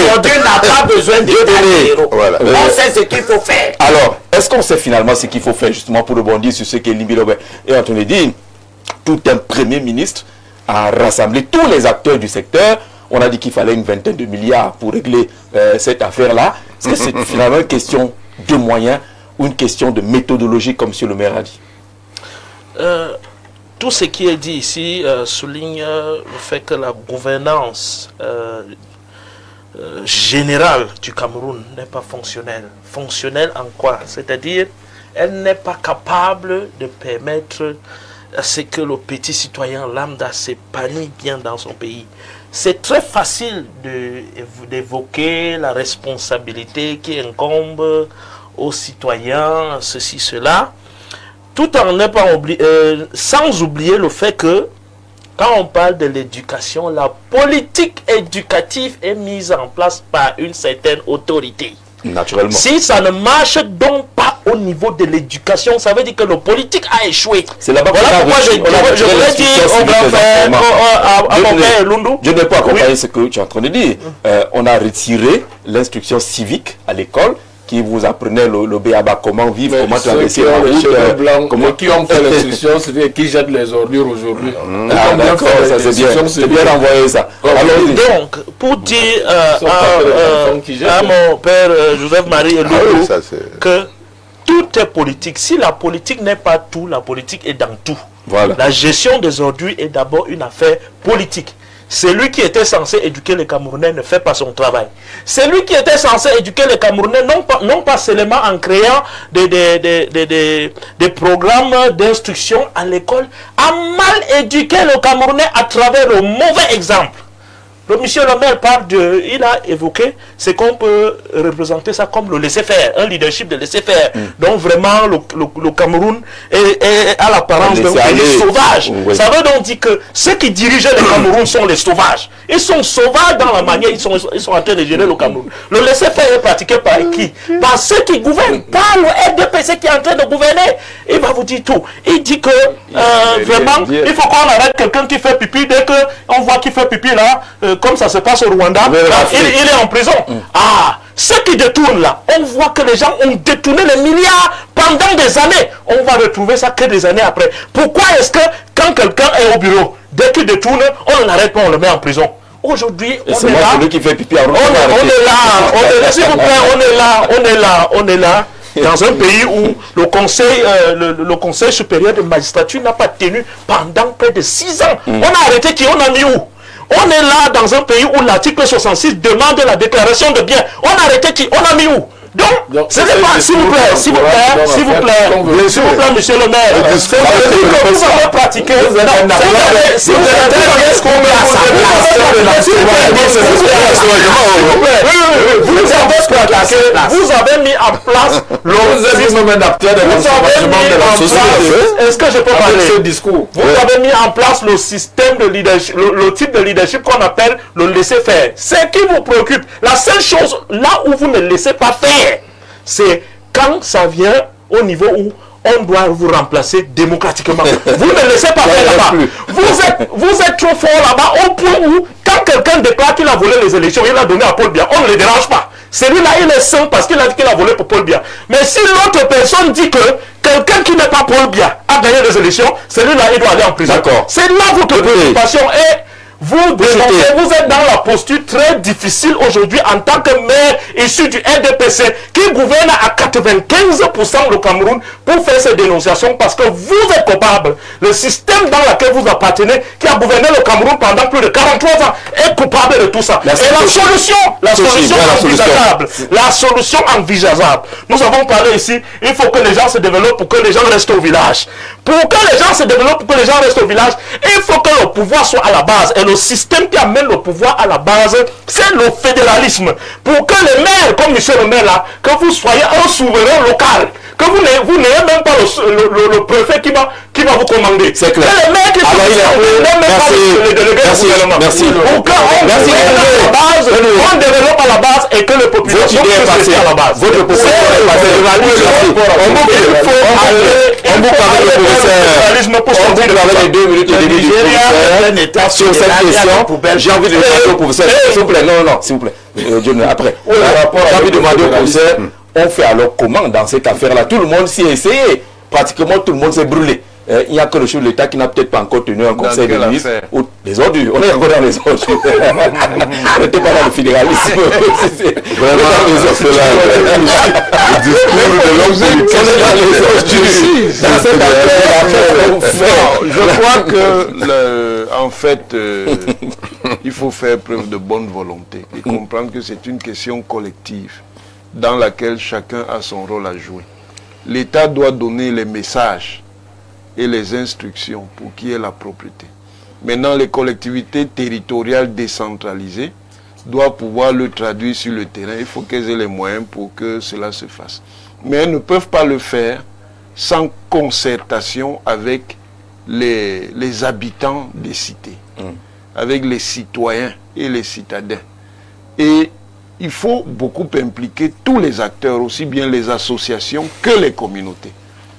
[SPEAKER 4] L'ordure n'a pas besoin d'États généraux. On sait ce qu'il faut faire.
[SPEAKER 1] Alors, est-ce qu'on sait finalement ce qu'il faut faire justement pour rebondir sur ce que Limbi Lobé est en train de dire? Tout un premier ministre a rassemblé tous les acteurs du secteur. On a dit qu'il fallait une vingtaine de milliards pour régler cette affaire-là. Est-ce que c'est finalement une question de moyens ou une question de méthodologie, comme M. le maire a dit?
[SPEAKER 5] Tout ce qui est dit ici souligne le fait que la gouvernance générale du Cameroun n'est pas fonctionnelle. Fonctionnelle en quoi? C'est-à-dire, elle n'est pas capable de permettre à ce que le petit citoyen lambda s'épanouisse bien dans son pays. C'est très facile d'évoquer la responsabilité qui incombe aux citoyens, ceci, cela, tout en ne pas sans oublier le fait que quand on parle de l'éducation, la politique éducative est mise en place par une certaine autorité.
[SPEAKER 1] Naturellement.
[SPEAKER 5] Si ça ne marche donc pas au niveau de l'éducation, ça veut dire que le politique a échoué.
[SPEAKER 1] C'est là-bas
[SPEAKER 5] voilà pourquoi je voulais dire au grand frère, à mon père Lundu.
[SPEAKER 1] Je ne peux pas accompagner ce que tu es en train de dire. On a retiré l'instruction civique à l'école qui vous apprenait le béaba, comment vivre, comment traverser la route.
[SPEAKER 2] Comment qui ont fait l'instruction civique et qui jettent les ordures aujourd'hui.
[SPEAKER 1] Ah d'accord, ça c'est bien. C'est bien envoyé ça.
[SPEAKER 5] Donc, pour dire à mon père Joseph-Marie Elou que tout est politique. Si la politique n'est pas tout, la politique est dans tout.
[SPEAKER 1] Voilà.
[SPEAKER 5] La gestion des ordures est d'abord une affaire politique. Celui qui était censé éduquer les Camerounais ne fait pas son travail. Celui qui était censé éduquer les Camerounais, non pas seulement en créant des programmes d'instruction à l'école, a mal éduqué le Camerounais à travers le mauvais exemple. Le monsieur le maire il a évoqué ce qu'on peut représenter ça comme le laisser-faire, un leadership de laisser-faire. Donc vraiment le Cameroun a l'apparence d'un pays sauvage. Oui. Ça veut donc dire que ceux qui dirigent le Cameroun sont les sauvages. Ils sont sauvages dans la manière, ils sont en train de gérer le Cameroun. Le laisser-faire est pratiqué par qui? Par ceux qui gouvernent, par le RDPC qui est en train de gouverner. Il va vous dire tout. Il dit que vraiment, il faut qu'on arrête quelqu'un qui fait pipi. Dès qu'on voit qu'il fait pipi là, comme ça se passe au Rwanda, il est en prison. Ah, ceux qui détournent là, on voit que les gens ont détourné les milliards pendant des années. On va retrouver ça que des années après. Pourquoi est-ce que quand quelqu'un est au bureau, dès qu'il détourne, on ne l'arrête pas, on le met en prison? Aujourd'hui, on est là.
[SPEAKER 1] Celui qui fait pipi
[SPEAKER 5] on est là. Dans un pays où le conseil supérieur de magistrature n'a pas tenu pendant près de 6 ans. On a arrêté qui? On a mis où? On est là dans un pays où l'article 66 demande la déclaration de biens. On a arrêté qui? On a mis où? Donc, ce n'est pas, s'il vous plaît, monsieur le maire, c'est que vous avez pratiqué, vous avez mis en place est-ce que je peux parler ce discours? Vous avez mis en place le système de leadership, le type de leadership qu'on appelle le laisser-faire. C'est qui vous préoccupe. La seule chose, là où vous ne laissez pas faire, c'est quand ça vient au niveau où on doit vous remplacer démocratiquement. Vous ne laissez pas faire là-bas. Vous êtes trop fort là-bas au point où, quand quelqu'un déclare qu'il a volé les élections, il a donné à Paul Biya, on ne le dérange pas. Celui-là, il est sain parce qu'il a dit qu'il a volé pour Paul Biya. Mais si l'autre personne dit que quelqu'un qui n'est pas Paul Biya a gagné les élections, celui-là, il doit aller en prison. C'est là votre préoccupation. Et vous êtes dans la posture très difficile aujourd'hui en tant que maire issu du RDPC qui gouverne à 95% le Cameroun pour faire ces dénonciations parce que vous êtes coupable. Le système dans lequel vous appartenez, qui a gouverné le Cameroun pendant plus de 43 ans, est coupable de tout ça. Et la solution envisageable, nous avons parlé ici, il faut que les gens se développent pour que les gens restent au village. Pour que les gens se développent, pour que les gens restent au village, il faut que le pouvoir soit à la base. Et le système qui amène le pouvoir à la base, c'est le fédéralisme. Pour que les maires, comme monsieur le maire là, que vous soyez un souverain local, que vous n'ayez même pas le préfet qui va vous commander. C'est clair. Que les maires qui sont même pas les délégués du gouvernement. Merci. Pour qu'on développe à la base et que les populations puissent rester à la base. Votre position est passée. On vous parle de fédéralisme pour sortir de les 2 minutes et demie du professeur sur cette question. J'ai envie de demander au professeur. S'il vous plaît, non, s'il vous plaît. Après, j'ai envie de demander au professeur, on fait alors comment dans cette affaire-là? Tout le monde s'y est essayé. Pratiquement tout le monde s'est brûlé. Il n'y a que le chef de l'État qui n'a peut-être pas encore tenu un conseil de ministre. Ou les ordures. On est encore dans les ordures. On n'était pas dans le fédéralisme. Vraiment, le discours de
[SPEAKER 6] je crois que, en fait, il faut faire preuve de bonne volonté et comprendre que c'est une question collective dans laquelle chacun a son rôle à jouer. L'État doit donner les messages et les instructions pour qu'il y ait la propreté. Maintenant, les collectivités territoriales décentralisées doivent pouvoir le traduire sur le terrain. Il faut qu'elles aient les moyens pour que cela se fasse. Mais elles ne peuvent pas le faire sans concertation avec les habitants des cités, avec les citoyens et les citadins. Et il faut beaucoup impliquer tous les acteurs, aussi bien les associations que les communautés.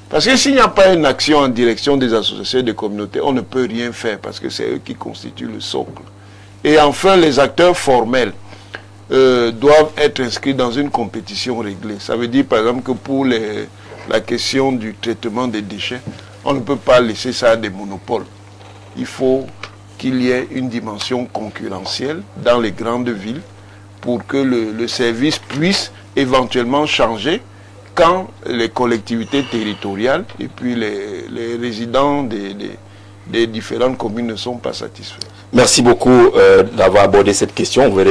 [SPEAKER 6] Parce que s'il n'y a pas une action en direction des associations et des communautés, on ne peut rien faire parce que c'est eux qui constituent le socle. Et enfin, les acteurs formels doivent être inscrits dans une compétition réglée. Ça veut dire par exemple que pour la question du traitement des déchets, on ne peut pas laisser ça à des monopoles. Il faut qu'il y ait une dimension concurrentielle dans les grandes villes pour que le service puisse éventuellement changer quand les collectivités territoriales et puis les résidents des différentes communes ne sont pas satisfaits.
[SPEAKER 1] Merci beaucoup d'avoir abordé cette question. Vous verrez